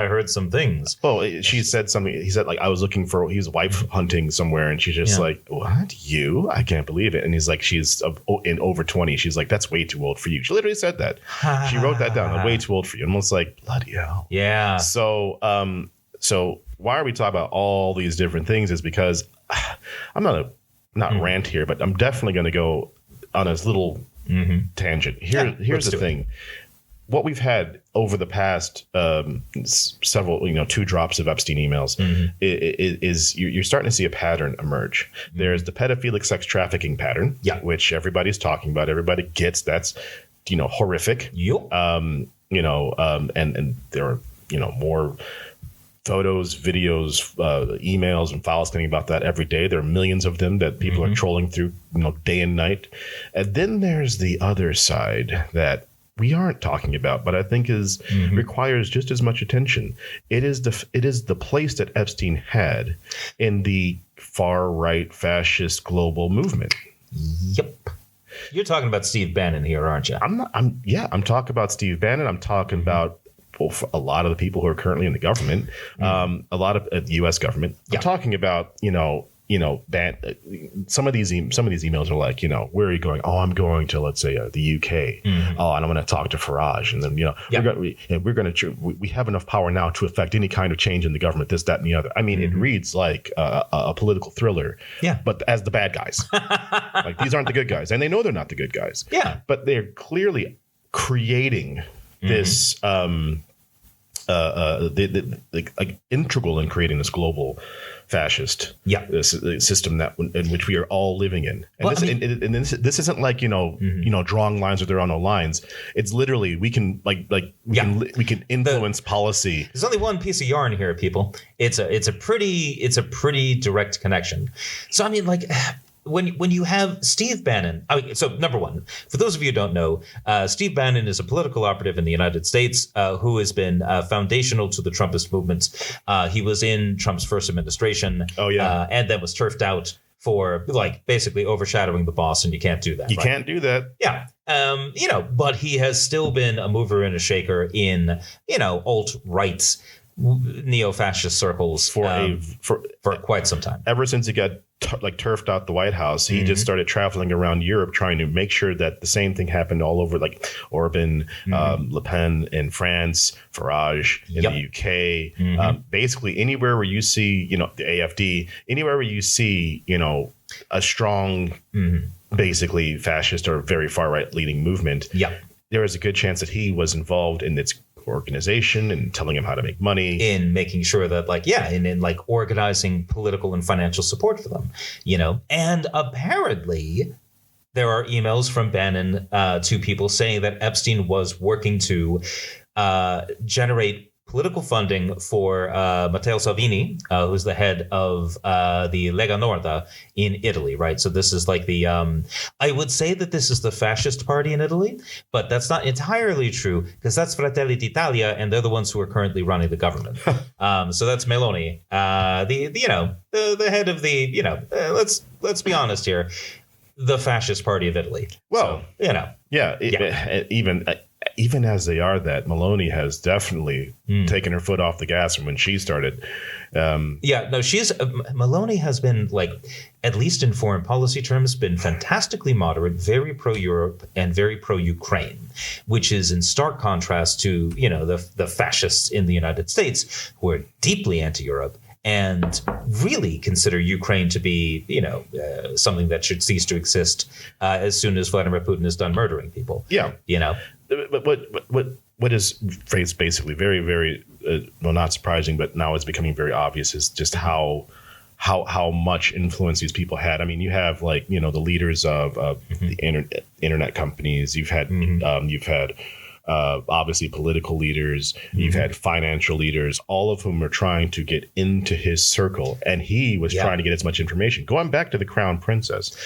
heard some things. Oh, she said something. He said, I was looking for, he's wife hunting somewhere. And she's just like, what? You? I can't believe it. And he's like, she's in over 20. She's like, that's way too old for you. She literally said that. She wrote that down. I'm way too old for you. I'm almost like, bloody hell. Yeah. So why are we talking about all these different things is because I'm not rant here, but I'm definitely going to go on a little tangent. Here's the thing. What we've had over the past several, 2 drops of Epstein emails is you're starting to see a pattern emerge. There's the pedophilic sex trafficking pattern, which everybody's talking about. Everybody gets that's, horrific. Yep. And there are, more photos, videos, emails, and files coming about that every day. There are millions of them that people are trolling through, day and night. And then there's the other side that we aren't talking about, but I think requires just as much attention. It is the place that Epstein had in the far right fascist global movement. Yep. You're talking about Steve Bannon here, aren't you? I'm talking about Steve Bannon. I'm talking about a lot of the people who are currently in the government, a lot of the U.S. government. I'm talking about, some of these emails are like, where are you going? Oh, I'm going to, let's say, the UK. Oh, and I'm going to talk to Farage. And then, we have enough power now to affect any kind of change in the government, this, that, and the other. I mean, it reads like a political thriller, but as the bad guys. Like, these aren't the good guys. And they know they're not the good guys. Yeah. But they're clearly creating this integral in creating this global fascist system in which we are all living in. And this isn't like, drawing lines where there are no lines. It's literally we can we can influence policy. There's only one piece of yarn here, people. It's a pretty direct connection. So I mean, like, when you have Steve Bannon, so number one, for those of you who don't know, Steve Bannon is a political operative in the United States who has been foundational to the Trumpist movement. He was in Trump's first administration. And then was turfed out for basically overshadowing the boss, and you can't do that. You can't do that. Yeah. But he has still been a mover and a shaker in, alt-right neo-fascist circles for quite some time. Ever since he got turfed out the White House, he just started traveling around Europe trying to make sure that the same thing happened all over, like Orban, Le Pen in France, Farage in the UK. Basically, anywhere where you see, the AFD, anywhere where you see, a strong, basically fascist or very far right leading movement, there is a good chance that he was involved in its organization and telling him how to make money, in making sure that in organizing political and financial support for them, and apparently there are emails from Bannon to people saying that Epstein was working to generate political funding for Matteo Salvini, who's the head of the Lega Nord in Italy, right? So this is like the, I would say that this is the fascist party in Italy, but that's not entirely true because that's Fratelli d'Italia, and they're the ones who are currently running the government. So that's Meloni, the head of the, let's be honest here, the fascist party of Italy. Well, so, even as they are that, Meloni has definitely taken her foot off the gas from when she started. Meloni has been, at least in foreign policy terms, been fantastically moderate, very pro-Europe and very pro-Ukraine, which is in stark contrast to, the fascists in the United States who are deeply anti-Europe and really consider Ukraine to be, something that should cease to exist as soon as Vladimir Putin is done murdering people. Yeah. But what is basically very, very, not surprising, but now it's becoming very obvious is just how much influence these people had. I mean, you have the leaders of the internet companies. You've had obviously political leaders. You've had financial leaders, all of whom are trying to get into his circle. And he was trying to get as much information. Going back to the Crown Princess,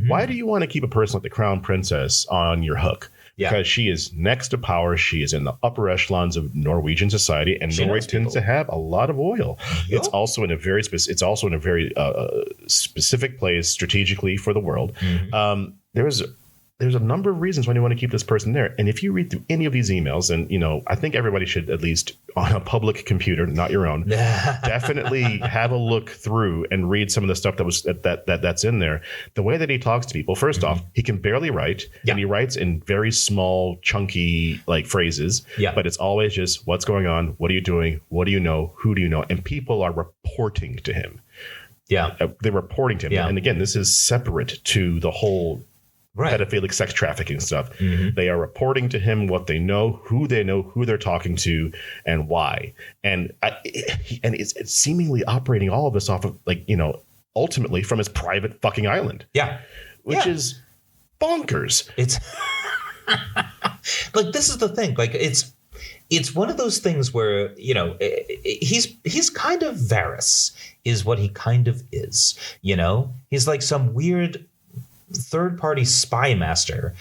why do you want to keep a person like the Crown Princess on your hook? Because she is next to power. She is in the upper echelons of Norwegian society, and Norway tends to have a lot of oil. Yep. It's also in a very specific place strategically for the world. There's a number of reasons why you want to keep this person there. And if you read through any of these emails, and, I think everybody should, at least on a public computer, not your own, definitely have a look through and read some of the stuff that's in there. The way that he talks to people, first off, he can barely write, and he writes in very small, chunky phrases. But it's always just, what's going on? What are you doing? What do you know? Who do you know? And people are reporting to him. They're reporting to him. And again, this is separate to the whole pedophilic sex trafficking stuff. They are reporting to him what they know, who they're talking to, and why. And it's seemingly operating all of this off of, like, you know, ultimately from his private fucking island. Yeah. Which is bonkers. It's like, this is the thing. Like, it's one of those things where, you know, he's kind of Varys is what he kind of is. You know, he's like some weird third party spy master,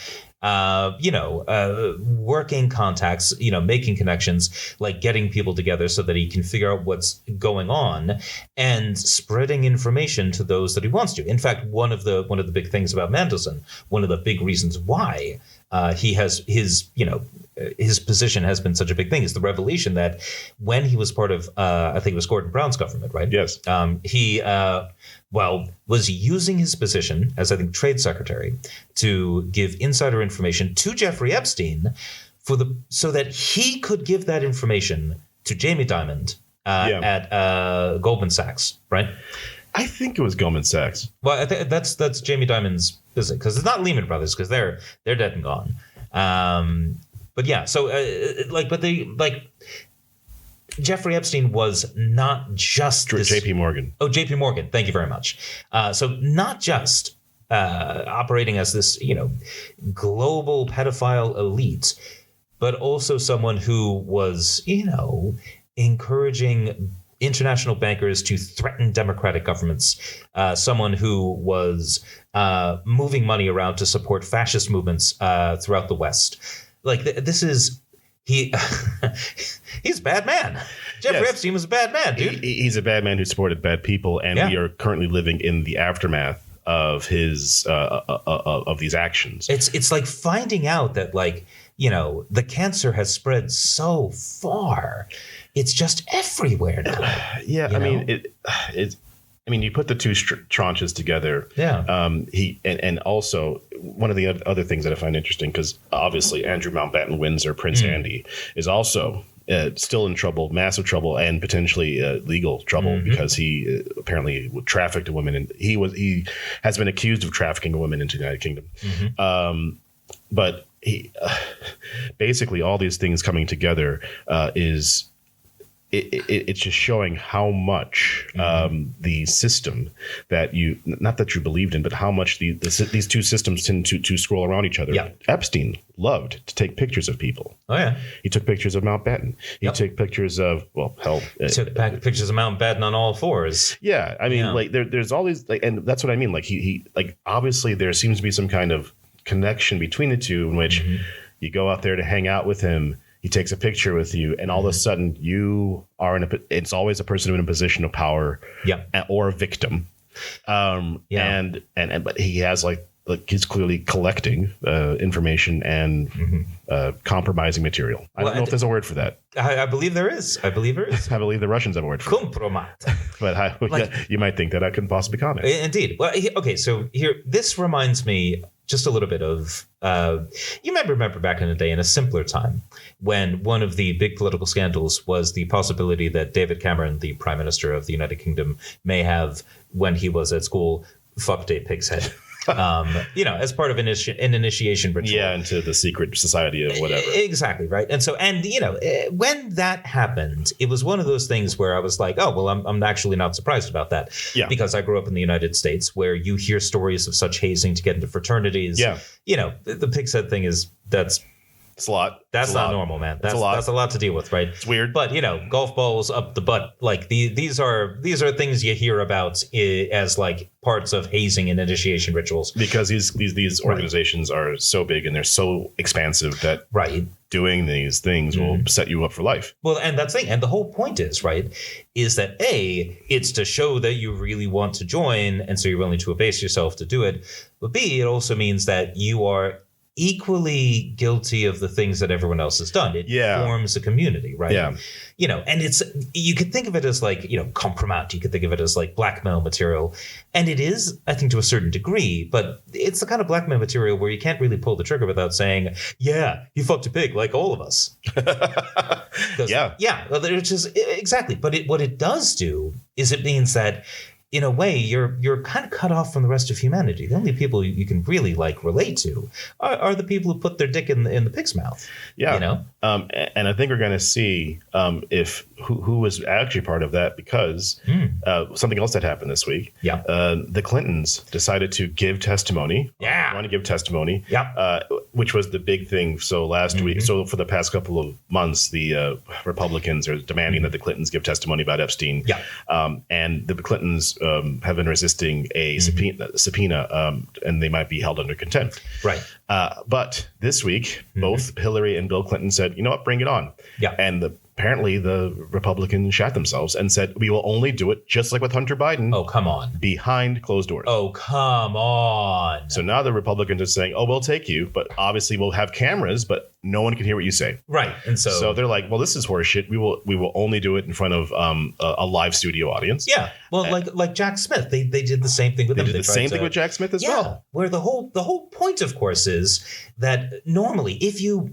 working contacts, you know, making connections, like getting people together so that he can figure out what's going on and spreading information to those that he wants to. In fact, one of the big things about Mandelson, one of the big reasons why he has his position has been such a big thing is the revelation that when he was part of, I think it was Gordon Brown's government, right? Yes. He was using his position as, I think, trade secretary to give insider information to Jeffrey Epstein so that he could give that information to Jamie Dimon at Goldman Sachs, right? I think it was Goldman Sachs. Well, I think that's Jamie Dimon's business, because it's not Lehman Brothers, because they're dead and gone. But yeah, so Jeffrey Epstein was not just JP Morgan. Oh, JP Morgan. Thank you very much. So not just operating as this, you know, global pedophile elite, but also someone who was, you know, encouraging international bankers to threaten democratic governments, someone who was moving money around to support fascist movements throughout the West. Like, this is... he's a bad man. Jeffrey Epstein was a bad man, dude. He's a bad man who supported bad people, and we are currently living in the aftermath of his of these actions. It's like finding out that, like, you know, the cancer has spread so far. It's just everywhere now. Yeah, I mean, I mean, you put the two tranches together. Yeah. And also one of the other things that I find interesting, because obviously Andrew Mountbatten Windsor, Prince Andy, is also still in trouble, massive trouble, and potentially legal trouble because he apparently trafficked a woman, and he has been accused of trafficking a woman into the United Kingdom. But he basically all these things coming together is. It's just showing how much the system that not that you believed in, but how much these two systems tend to scroll around each other. Yeah. Epstein loved to take pictures of people. Oh, yeah. He took pictures of Mountbatten. He took pictures of, He took pictures of Mountbatten on all fours. Yeah. I mean, like, there's all these, like, and that's what I mean. Like, he like, obviously there seems to be some kind of connection between the two in which you go out there to hang out with him. He takes a picture with you, and all of a sudden you are it's always a person in a position of power or a victim. But he has like he's clearly collecting information and compromising material. I don't know if there's a word for that. I believe there is. I believe the Russians have a word for it. Compromat. But you might think that I couldn't possibly comment. Indeed. Well, okay, so here, this reminds me just a little bit of, you might remember back in the day, in a simpler time, when one of the big political scandals was the possibility that David Cameron, the Prime Minister of the United Kingdom, may have, when he was at school, fucked a pig's head. As part of an initiation ritual. Yeah, into the secret society of whatever. Exactly, right. And so, when that happened, it was one of those things where I was like, oh, well, I'm actually not surprised about that. Yeah. Because I grew up in the United States, where you hear stories of such hazing to get into fraternities. Yeah. The pig's head thing it's a lot. That's not normal, man. That's a lot to deal with, right? It's weird. But, golf balls up the butt, like these are things you hear about as like parts of hazing and initiation rituals. Because these organizations are so big and they're so expansive that doing these things will set you up for life. Well, and that's the thing. And the whole point is that A, it's to show that you really want to join, and so you're willing to abase yourself to do it. But B, it also means that you are equally guilty of the things that everyone else has done. It forms a community, right? Yeah. And you could think of it as like, compromat. You could think of it as like blackmail material. And it is, I think, to a certain degree, but it's the kind of blackmail material where you can't really pull the trigger without saying, yeah, you fucked a pig like all of us. Yeah. Yeah. Exactly. But what it does do is it means that in a way, you're kind of cut off from the rest of humanity. The only people you can really like relate to are the people who put their dick in the pig's mouth. Yeah, you know. And I think we're going to see if who was actually part of that, because something else that happened this week. Yeah, the Clintons decided to give testimony. Yeah, want to give testimony. Yeah, which was the big thing. So last week, so for the past couple of months, the Republicans are demanding that the Clintons give testimony about Epstein. Yeah, and the Clintons have been resisting a subpoena, and they might be held under contempt. Right. But this week, both Hillary and Bill Clinton said, you know what, bring it on. Yeah. And apparently the Republicans shat themselves and said, we will only do it just like with Hunter Biden. Oh, come on. Behind closed doors. Oh, come on. So now the Republicans are saying, oh, we'll take you, but obviously we'll have cameras, but no one can hear what you say. Right. And so they're like, well, this is horseshit. We will only do it in front of a live studio audience. Yeah. Well, like Jack Smith, they did the same thing with him. They did the same thing with Jack Smith as well. Where the whole point, of course, is that normally if you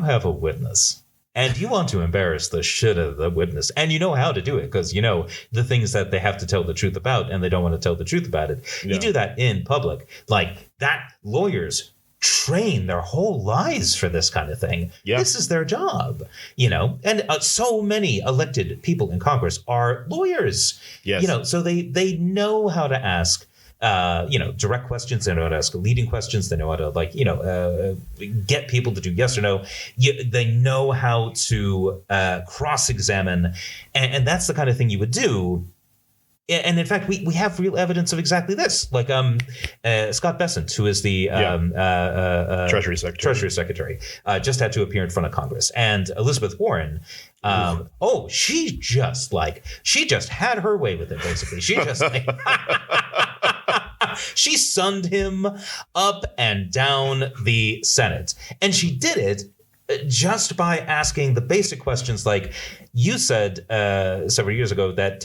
have a witness and you want to embarrass the shit of the witness, and you know how to do it because you know the things that they have to tell the truth about, and they don't want to tell the truth about it. Yeah. You do that in public. Like that, lawyers train their whole lives for this kind of thing. Yeah. This is their job, you know, and so many elected people in Congress are lawyers. Yes. You know, so they know how to ask direct questions. They know how to ask leading questions. They know how to get people to do yes or no. They know how to cross-examine, and that's the kind of thing you would do. And in fact, we have real evidence of exactly this. Like Scott Bessent, who is the Treasury Secretary, just had to appear in front of Congress, and Elizabeth Warren. She just had her way with it. Basically, she just she sunned him up and down the Senate, and she did it just by asking the basic questions like, you said several years ago that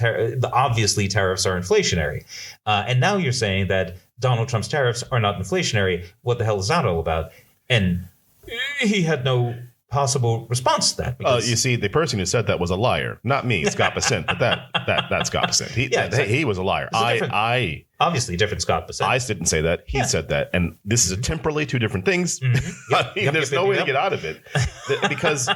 obviously tariffs are inflationary. And now you're saying that Donald Trump's tariffs are not inflationary. What the hell is that all about? And he had no possible response to that. You see, the person who said that was a liar. Not me, Scott Bessent, but that's Scott Bessent. He was a liar. Obviously different Scott Bessent. I didn't say that. He said that. And this is temporally two different things. Mm-hmm. There's no way to get out of it. Because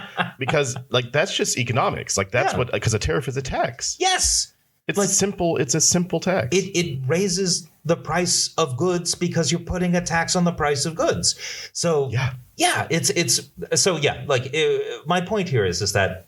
like that's just economics. Like that's because a tariff is a tax. Yes. It's simple. It's a simple tax. It raises the price of goods because you're putting a tax on the price of goods. So my point here is that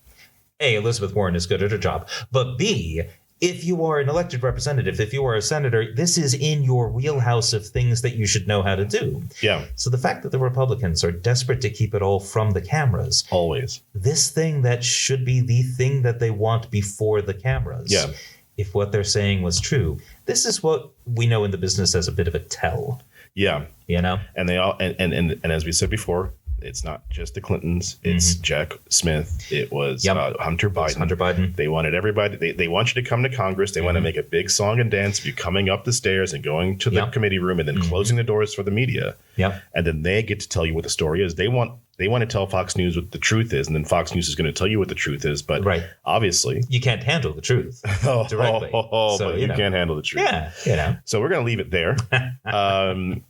A, Elizabeth Warren is good at her job, but B, if you are an elected representative, if you are a senator, this is in your wheelhouse of things that you should know how to do. Yeah. So the fact that the Republicans are desperate to keep it all from the cameras. Always. This thing that should be the thing that they want before the cameras. Yeah. If what they're saying was true, this is what we know in the business as a bit of a tell. Yeah. You know? And they all and as we said before, it's not just the Clintons. It's Jack Smith. It was Hunter Biden. They wanted everybody. They want you to come to Congress. They want to make a big song and dance of you coming up the stairs and going to the committee room and then closing the doors for the media. Yeah. And then they get to tell you what the story is. They want to tell Fox News what the truth is, and then Fox News is going to tell you what the truth is. But obviously, you can't handle the truth directly. But you can't handle the truth. Yeah, you know. So we're going to leave it there, and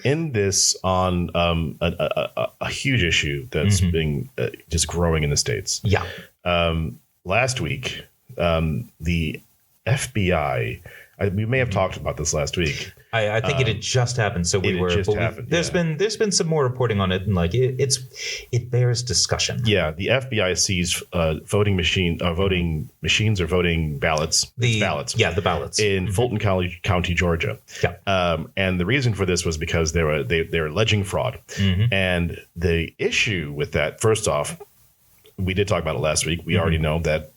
end this on a huge issue that's being just growing in the States. Yeah. Last week, the FBI. We may have talked about this last week. I think it had just happened, so we were. There's been some more reporting on it, and like it bears discussion. Yeah, the FBI seized voting machines or voting ballots. Ballots. Yeah, the ballots in Fulton County, Georgia. Yeah, and the reason for this was because they were alleging fraud, and the issue with that. First off, we did talk about it last week. We already know that.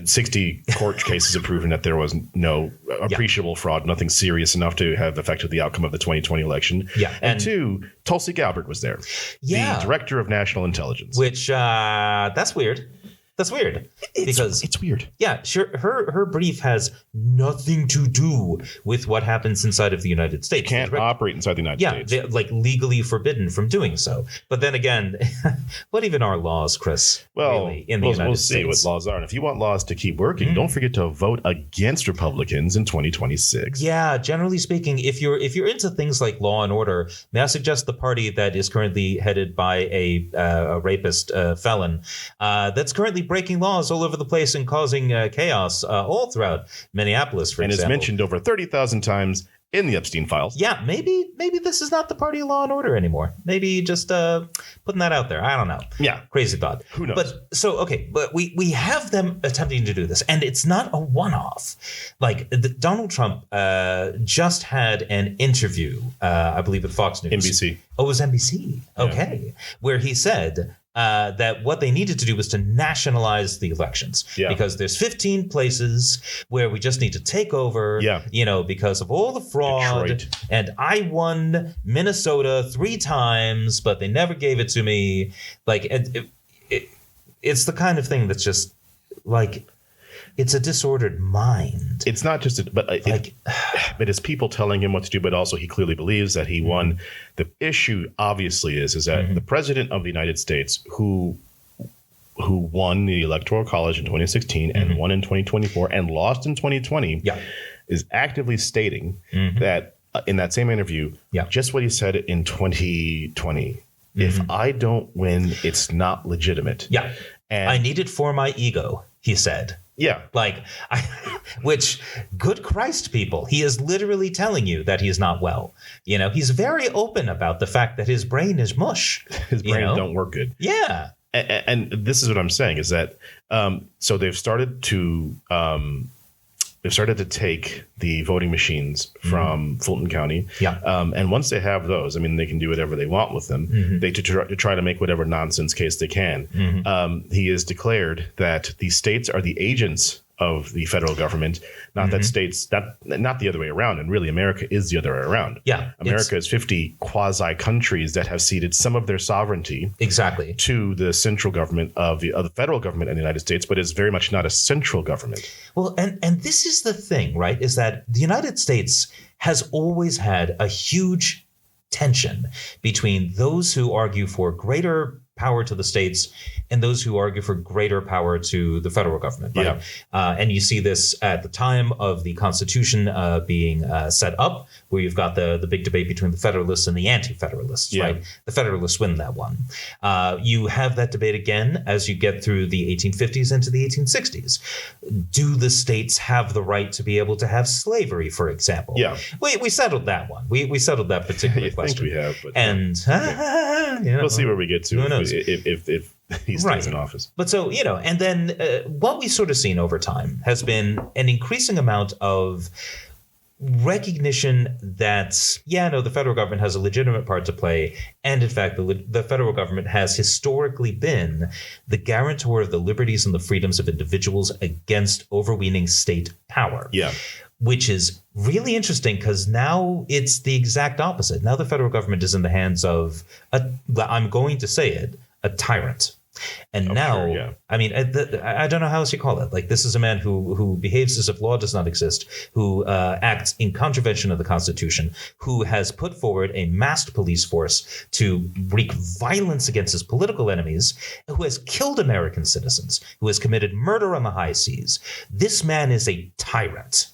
60 court cases have proven that there was no appreciable fraud, nothing serious enough to have affected the outcome of the 2020 election. Yeah. And two, Tulsi Gabbard was there. Yeah. The director of national intelligence. Which, that's weird. That's weird. Because it's weird. Yeah, sure. Her brief has nothing to do with what happens inside of the United States. Can't operate inside the United States. Yeah, they're like legally forbidden from doing so. But then again, what even are laws, Chris? Well, really, in the United we'll States? see what laws are. And if you want laws to keep working, don't forget to vote against Republicans in 2026. Yeah, generally speaking, if you're into things like law and order, may I suggest the party that is currently headed by a rapist felon that's currently breaking laws all over the place and causing chaos all throughout Minneapolis, for example. And is mentioned over 30,000 times in the Epstein files. Yeah, maybe this is not the party of law and order anymore. Maybe just putting that out there. I don't know. Yeah. Crazy thought. Who knows? But we have them attempting to do this, and it's not a one-off. Like Donald Trump just had an interview, I believe, with Fox News. NBC. Oh, it was NBC. Okay. Yeah. Where he said that what they needed to do was to nationalize the elections because there's 15 places where we just need to take over, because of all the fraud. Detroit. And I won Minnesota 3 times, but they never gave it to me. Like, it's the kind of thing that's just like, it's a disordered mind. It's not just, but it's people telling him what to do, but also he clearly believes that he won. The issue obviously is that the president of the United States, who won the Electoral College in 2016 and won in 2024 and lost in 2020, is actively stating that in that same interview, just what he said in 2020. If I don't win, it's not legitimate. Yeah. And I need it for my ego, he said. Yeah. Which, good Christ, people, he is literally telling you that he is not well. He's very open about the fact that his brain is mush. His brain don't work good. Yeah. And this is what I'm saying is that so they've started to take the voting machines from Fulton County. Yeah. And once they have those, I mean, they can do whatever they want with them. They try to make whatever nonsense case they can. He has declared that the states are the agents of the federal government, not that states, not the other way around. And really, America is the other way around. Yeah. America is 50 quasi countries that have ceded some of their sovereignty to the central government of the federal government in the United States, but is very much not a central government. Well, and this is the thing, right, is that the United States has always had a huge tension between those who argue for greater power to the states and those who argue for greater power to the federal government. Right? Yeah. And you see this at the time of the Constitution being set up, where you've got the big debate between the Federalists and the Anti-Federalists, right? The Federalists win that one. You have that debate again as you get through the 1850s into the 1860s. Do the states have the right to be able to have slavery, for example? Yeah. We settled that one. We settled that particular question. I think we have. But, and we'll see where we get to if he stays in office. But so, and then what we've sort of seen over time has been an increasing amount of recognition that, the federal government has a legitimate part to play. And in fact, the federal government has historically been the guarantor of the liberties and the freedoms of individuals against overweening state power. Yeah. Which is really interesting because now it's the exact opposite. Now the federal government is in the hands of, I'm going to say it, a tyrant. And I mean, I don't know how else you call it. Like, this is a man who behaves as if law does not exist, who acts in contravention of the Constitution, who has put forward a massed police force to wreak violence against his political enemies, who has killed American citizens, who has committed murder on the high seas. This man is a tyrant.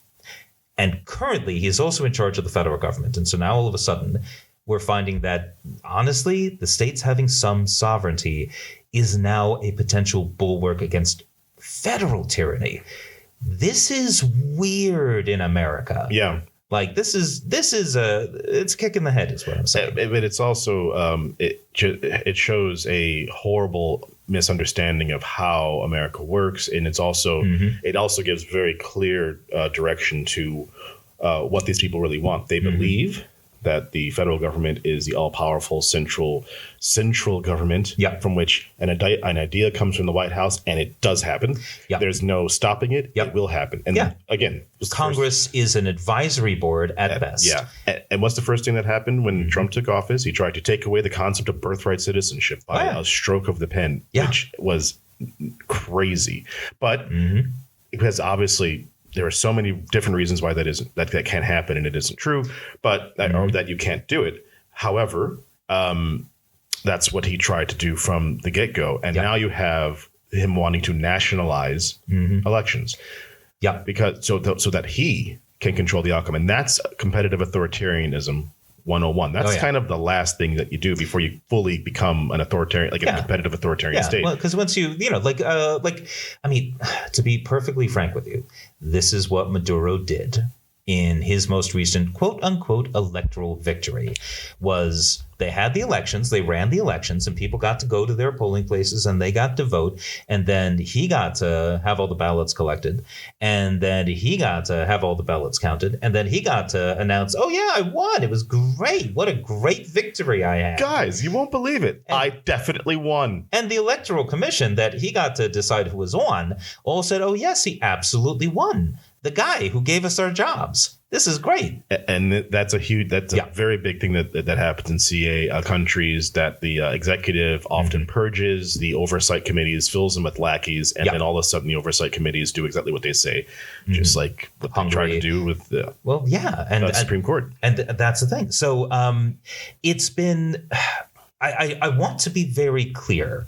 And currently, he is also in charge of the federal government. And so now all of a sudden, we're finding that, honestly, the states having some sovereignty is now a potential bulwark against federal tyranny. This is weird in America. Yeah. Like, this is it's a kick in the head is what I'm saying. But it's also, it shows a horrible misunderstanding of how America works. And it's also, it also gives very clear direction to what these people really want. They believe that the federal government is the all-powerful central government from which an idea comes from the White House, and it does happen. There's no stopping it. It will happen. And again, Congress is an advisory board at best. Yeah. And what's the first thing that happened when Trump took office? He tried to take away the concept of birthright citizenship by a stroke of the pen, which was crazy. But because obviously there are so many different reasons why that can't happen, and it isn't true, but or that you can't do it. However, that's what he tried to do from the get-go. And now you have him wanting to nationalize elections. Yeah. Because so that he can control the outcome. And that's competitive authoritarianism 101. That's kind of the last thing that you do before you fully become an authoritarian, like a competitive authoritarian state. Well, because once to be perfectly frank with you, this is what Maduro did in his most recent quote unquote electoral victory. Was they had the elections, they ran the elections, and people got to go to their polling places and they got to vote. And then he got to have all the ballots collected. And then he got to have all the ballots counted. And then he got to announce, oh, yeah, I won. It was great. What a great victory I had. Guys, you won't believe it. I definitely won. And the Electoral Commission that he got to decide who was on all said, oh, yes, he absolutely won. The guy who gave us our jobs. This is great. And that's a very big thing that happens in CA countries, that the executive often purges the oversight committees, fills them with lackeys, and then all of a sudden the oversight committees do exactly what they say, just like what they tried to do with the Supreme Court. And that's the thing. So it's been I want to be very clear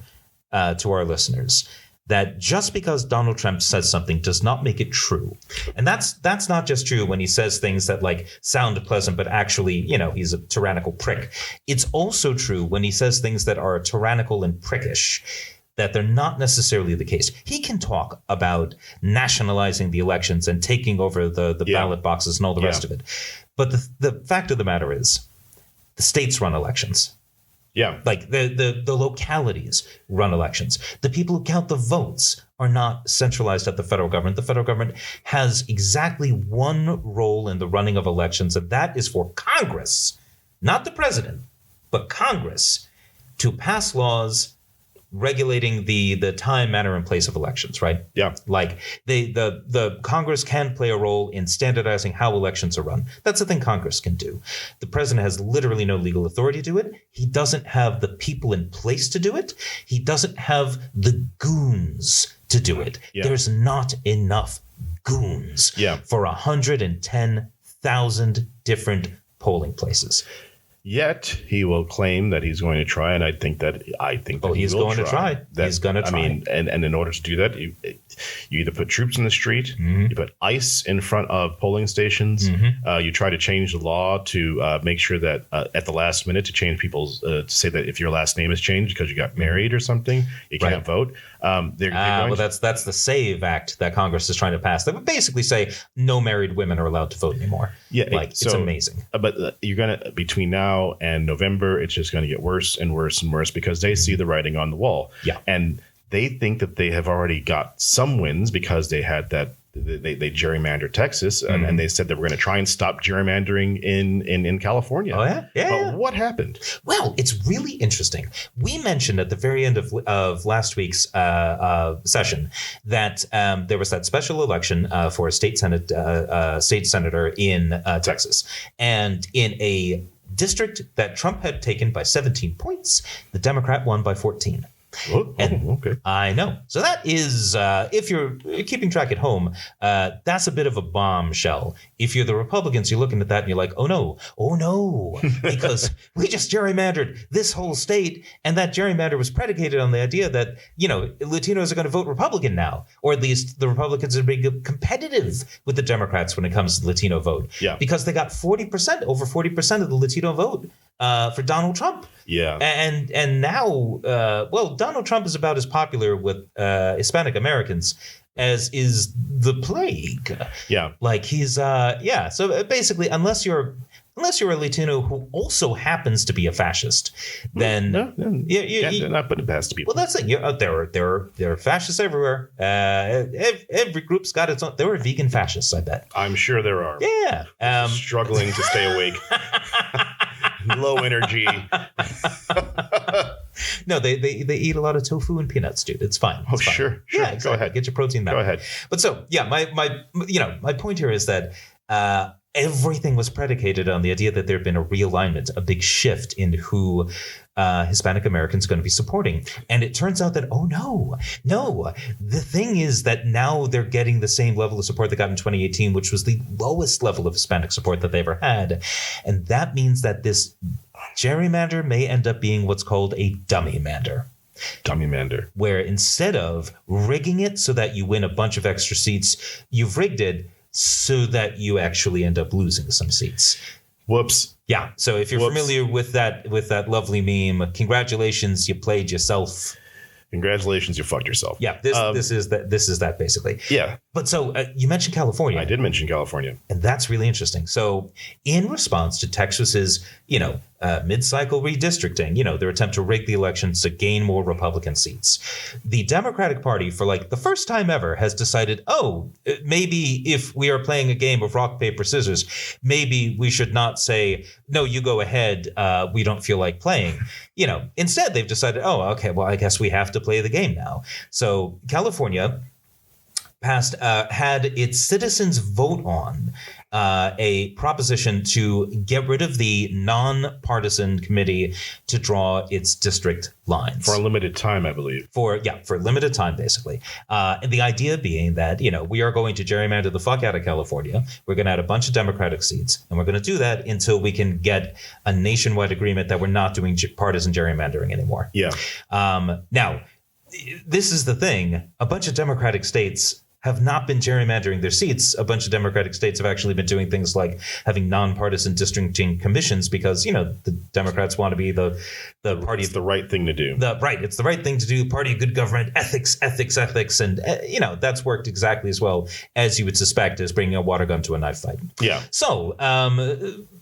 to our listeners that just because Donald Trump says something does not make it true. And that's not just true when he says things that like sound pleasant, but actually, he's a tyrannical prick. It's also true when he says things that are tyrannical and prickish, that they're not necessarily the case. He can talk about nationalizing the elections and taking over the ballot boxes and all the rest of it. But the fact of the matter is the states run elections. Yeah. Like the localities run elections. The people who count the votes are not centralized at the federal government. The federal government has exactly one role in the running of elections, and that is for Congress, not the president, but Congress, to pass laws regulating the time, manner, and place of elections, right? Yeah. Like the Congress can play a role in standardizing how elections are run. That's the thing Congress can do. The president has literally no legal authority to do it. He doesn't have the people in place to do it. He doesn't have the goons to do it. Yeah. There's not enough goons for 110,000 different polling places. Yet he will claim that he's going to try, and I think that he's going to try. He's going to try. I mean, and in order to do that, you either put troops in the street, you put ICE in front of polling stations, you try to change the law to make sure that at the last minute to change people's to say that if your last name is changed because you got married or something, you can't vote. That's the SAVE Act that Congress is trying to pass. That would basically say no married women are allowed to vote anymore. Yeah, it's amazing. But you're gonna between now and November, it's just going to get worse and worse and worse because they see the writing on the wall. Yeah, and they think that they have already got some wins because they had that. They gerrymandered Texas, and they said they were going to try and stop gerrymandering in California. Oh, yeah? Yeah. What happened? Well, it's really interesting. We mentioned at the very end of last week's session that there was that special election for a state senator in Texas. And in a district that Trump had taken by 17 points, the Democrat won by 14. Okay. I know. So that is, if you're keeping track at home, that's a bit of a bombshell. If you're the Republicans, you're looking at that and you're like, oh no, because we just gerrymandered this whole state, and that gerrymander was predicated on the idea that, Latinos are going to vote Republican now, or at least the Republicans are being competitive with the Democrats when it comes to the Latino vote. Yeah. Because they got over 40% of the Latino vote for Donald Trump. Yeah. And now, Donald Trump is about as popular with Hispanic Americans as is the plague. Yeah. Like he's, So basically, unless you're a Latino who also happens to be a fascist, then you're not putting it past people. Well, that's the thing. There are fascists everywhere. Every group's got its own. There are vegan fascists, I bet. I'm sure there are. Yeah. Struggling to stay awake. Low energy. No, they eat a lot of tofu and peanuts, dude. It's fine. It's fine. Sure. Yeah, exactly. Go ahead. Get your protein back. Go ahead. But so, my point here is that everything was predicated on the idea that there had been a realignment, a big shift in who Hispanic Americans going to be supporting? And it turns out that, no. The thing is that now they're getting the same level of support they got in 2018, which was the lowest level of Hispanic support that they ever had. And that means that this gerrymander may end up being what's called a dummymander. Dummymander. Where instead of rigging it so that you win a bunch of extra seats, you've rigged it so that you actually end up losing some seats. Whoops. Yeah. So if you're familiar with that lovely meme, congratulations, you played yourself. Congratulations, you fucked yourself. Yeah. This is that basically. Yeah. But so you mentioned California. I did mention California. And that's really interesting. So in response to Texas's, mid-cycle redistricting, their attempt to rig the elections to gain more Republican seats, the Democratic Party, for like the first time ever, has decided, maybe if we are playing a game of rock, paper, scissors, maybe we should not say, no, you go ahead. We don't feel like playing. Instead, they've decided, okay, well, I guess we have to play the game now. So California had its citizens vote on a proposition to get rid of the nonpartisan committee to draw its district lines. For a limited time, I believe. For a limited time, basically. And the idea being that, we are going to gerrymander the fuck out of California. We're going to add a bunch of Democratic seats, and we're going to do that until we can get a nationwide agreement that we're not doing partisan gerrymandering anymore. Yeah. Now, this is the thing. A bunch of Democratic states have not been gerrymandering their seats. A bunch of Democratic states have actually been doing things like having nonpartisan districting commissions because, the Democrats want to be the party. It's the right thing to do. It's the right thing to do. Party of good government, ethics. And, that's worked exactly as well as you would suspect as bringing a water gun to a knife fight. Yeah. So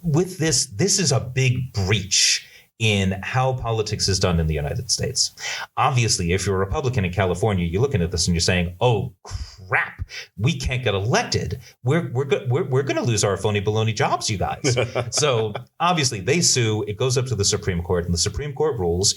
with this is a big breach in how politics is done in the United States. Obviously, if you're a Republican in California, you're looking at this and you're saying, oh, crap, we can't get elected. We're going to lose our phony baloney jobs, you guys. So obviously they sue. It goes up to the Supreme Court, and the Supreme Court rules,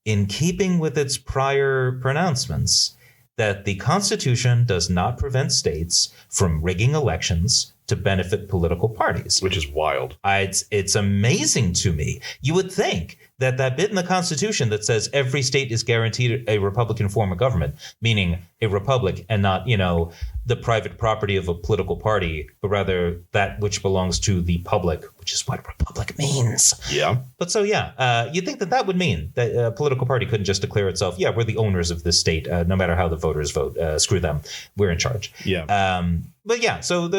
in keeping with its prior pronouncements, that the Constitution does not prevent states from rigging elections to benefit political parties. Which is wild. It's amazing to me. You would think that bit in the Constitution that says every state is guaranteed a Republican form of government, meaning a republic and not, the private property of a political party, but rather that which belongs to the public, which is what republic means. Yeah. But so, you'd think that would mean that a political party couldn't just declare itself, we're the owners of this state, no matter how the voters vote. Screw them. We're in charge. Yeah. But yeah, so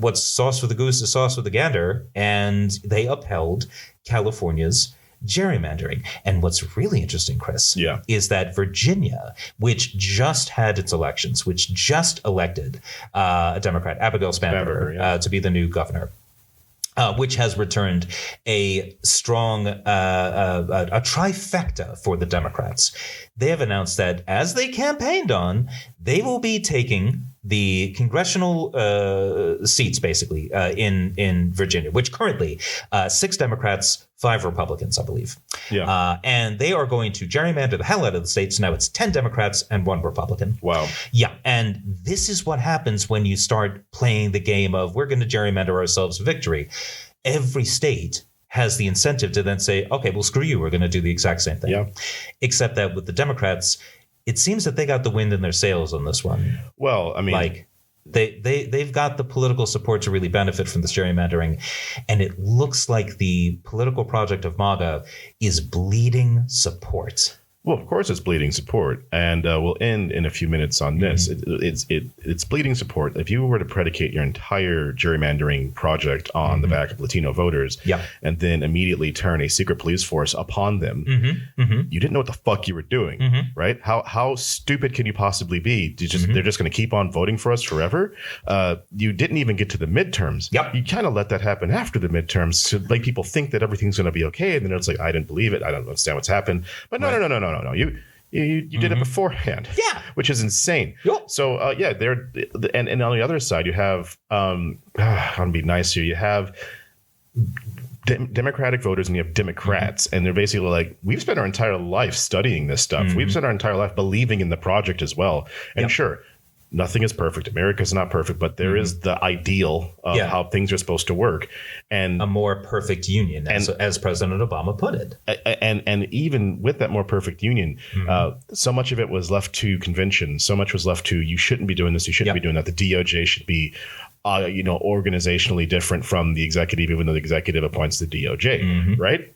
what's sauce for the goose is sauce for the gander, and they upheld California's gerrymandering. And what's really interesting, Chris, is that Virginia, which just had its elections, which just elected a Democrat, Abigail Spanberger, to be the new governor, which has returned a strong a trifecta for the Democrats. They have announced that as they campaigned on, they will be taking the congressional seats, basically, in Virginia, which currently 6 Democrats, 5 Republicans, I believe. Yeah. And they are going to gerrymander the hell out of the states. Now it's 10 Democrats and 1 Republican. Wow. Yeah. And this is what happens when you start playing the game of we're going to gerrymander ourselves victory. Every state has the incentive to then say, okay, well, screw you. We're going to do the exact same thing. Yeah. Except that with the Democrats, it seems that they got the wind in their sails on this one. Well, I mean, like they've got the political support to really benefit from this gerrymandering, and it looks like the political project of MAGA is bleeding support. Well, of course, it's bleeding support, and we'll end in a few minutes on this. It's bleeding support. If you were to predicate your entire gerrymandering project on the back of Latino voters, and then immediately turn a secret police force upon them, you didn't know what the fuck you were doing, right? How stupid can you possibly be? They're just going to keep on voting for us forever? You didn't even get to the midterms. You kind of let that happen after the midterms to make people think that everything's going to be okay, and then it's like, I didn't believe it. I don't understand what's happened. But no. You did it beforehand, which is insane. So there, and on the other side you have I'm gonna be nice here. You have Democratic voters and you have Democrats, and they're basically like, we've spent our entire life studying this stuff. We've spent our entire life believing in the project as well. And sure, nothing is perfect. America is not perfect, but there is the ideal of how things are supposed to work, and a more perfect union, as President Obama put it. And even with that more perfect union, so much of it was left to convention. So much was left to, you shouldn't be doing this, you shouldn't be doing that. The DOJ should be, organizationally different from the executive, even though the executive appoints the DOJ, right?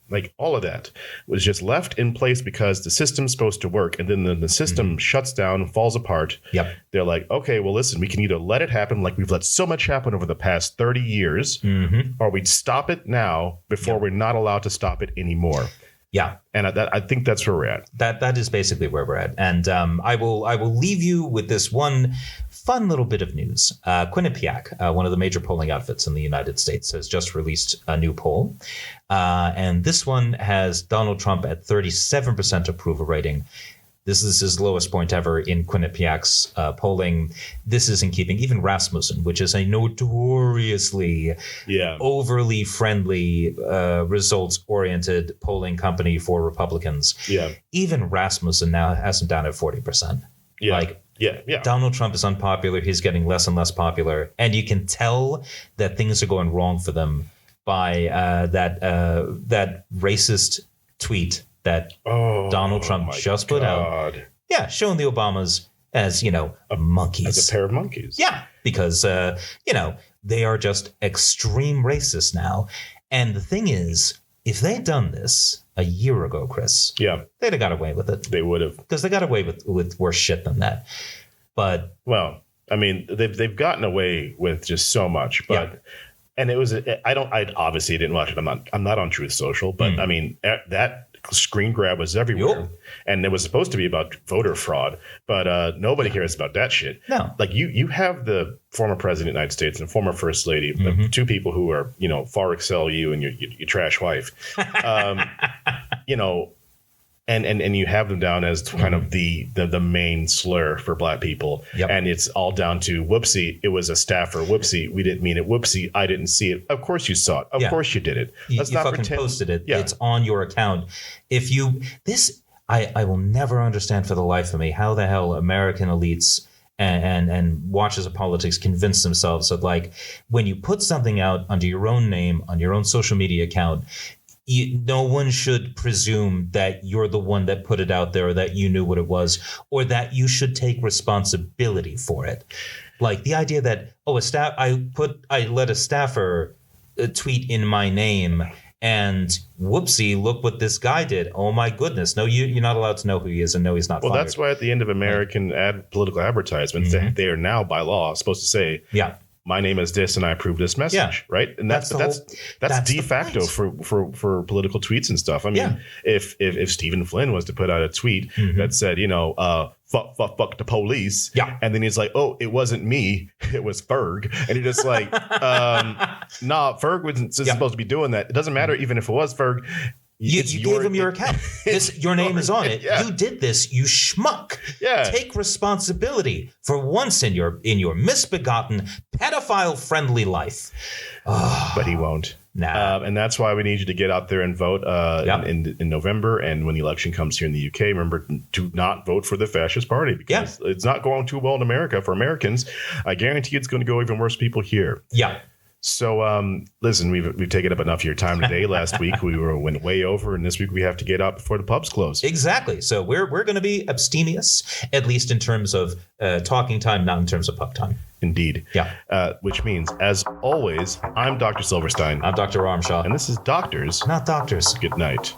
Like, all of that was just left in place because the system's supposed to work. And then the system shuts down, falls apart. Yep. They're like, okay, well, listen, we can either let it happen like we've let so much happen over the past 30 years, or we'd stop it now before we're not allowed to stop it anymore. Yeah. And I think that's where we're at. That is basically where we're at. And I will leave you with this one fun little bit of news. Quinnipiac, one of the major polling outfits in the United States, has just released a new poll. And this one has Donald Trump at 37% approval rating. This is his lowest point ever in Quinnipiac's polling. This is in keeping. Even Rasmussen, which is a notoriously overly friendly, results-oriented polling company for Republicans. Yeah. Even Rasmussen now has him down at 40%. Yeah. Donald Trump is unpopular. He's getting less and less popular. And you can tell that things are going wrong for them by that racist tweet that Donald Trump just put out. Yeah, showing the Obamas as, monkeys. As a pair of monkeys. Yeah, because, they are just extreme racists now. And the thing is, if they'd done this a year ago, Chris, they'd have got away with it. They would have. Because they got away with worse shit than that. But... Well, I mean, they've gotten away with just so much, but... And it was, I obviously didn't watch it. I'm not on Truth Social, but I mean, that screen grab was everywhere. And it was supposed to be about voter fraud, but nobody cares about that shit. No. Like you have the former president of the United States and former first lady, two people who are, far excel you and your trash wife, And you have them down as kind of the main slur for black people. Yep. And it's all down to, whoopsie, it was a staffer. Whoopsie, we didn't mean it. Whoopsie, I didn't see it. Of course you saw it. Of course you did it. Let's not fucking pretend. Posted it. Yeah. It's on your account. I will never understand for the life of me how the hell American elites and watchers of politics convince themselves that, like, when you put something out under your own name, on your own social media account, no one should presume that you're the one that put it out there, or that you knew what it was, or that you should take responsibility for it. Like the idea that, I let a staffer tweet in my name, and whoopsie, look what this guy did. Oh my goodness. No, you're not allowed to know who he is, and no, he's not fired. That's why at the end of American political advertisements, they are now by law supposed to say, my name is this and I approve this message, right? And that's de facto for political tweets and stuff. I mean, if Stephen Flynn was to put out a tweet that said, fuck the police, and then he's like, oh, it wasn't me, it was Ferg, and you're just like, nah, Ferg wasn't supposed to be doing that. It doesn't matter even if it was Ferg. You gave him your account. Your name is on it. You did this, you schmuck. Take responsibility for once in your misbegotten, pedophile-friendly life. But he won't. Nah. And that's why we need you to get out there and vote in November. And when the election comes here in the UK, remember to not vote for the fascist party, because it's not going too well in America for Americans. I guarantee it's going to go even worse for people here. Yeah. So, listen, we've taken up enough of your time today. Last week we went way over, and this week we have to get out before the pubs close. Exactly. So we're going to be abstemious, at least in terms of talking time, not in terms of pub time. Indeed. Yeah. Which means, as always, I'm Dr. Silverstein. I'm Dr. Armshaw. And this is Doctors, Not Doctors. Good night.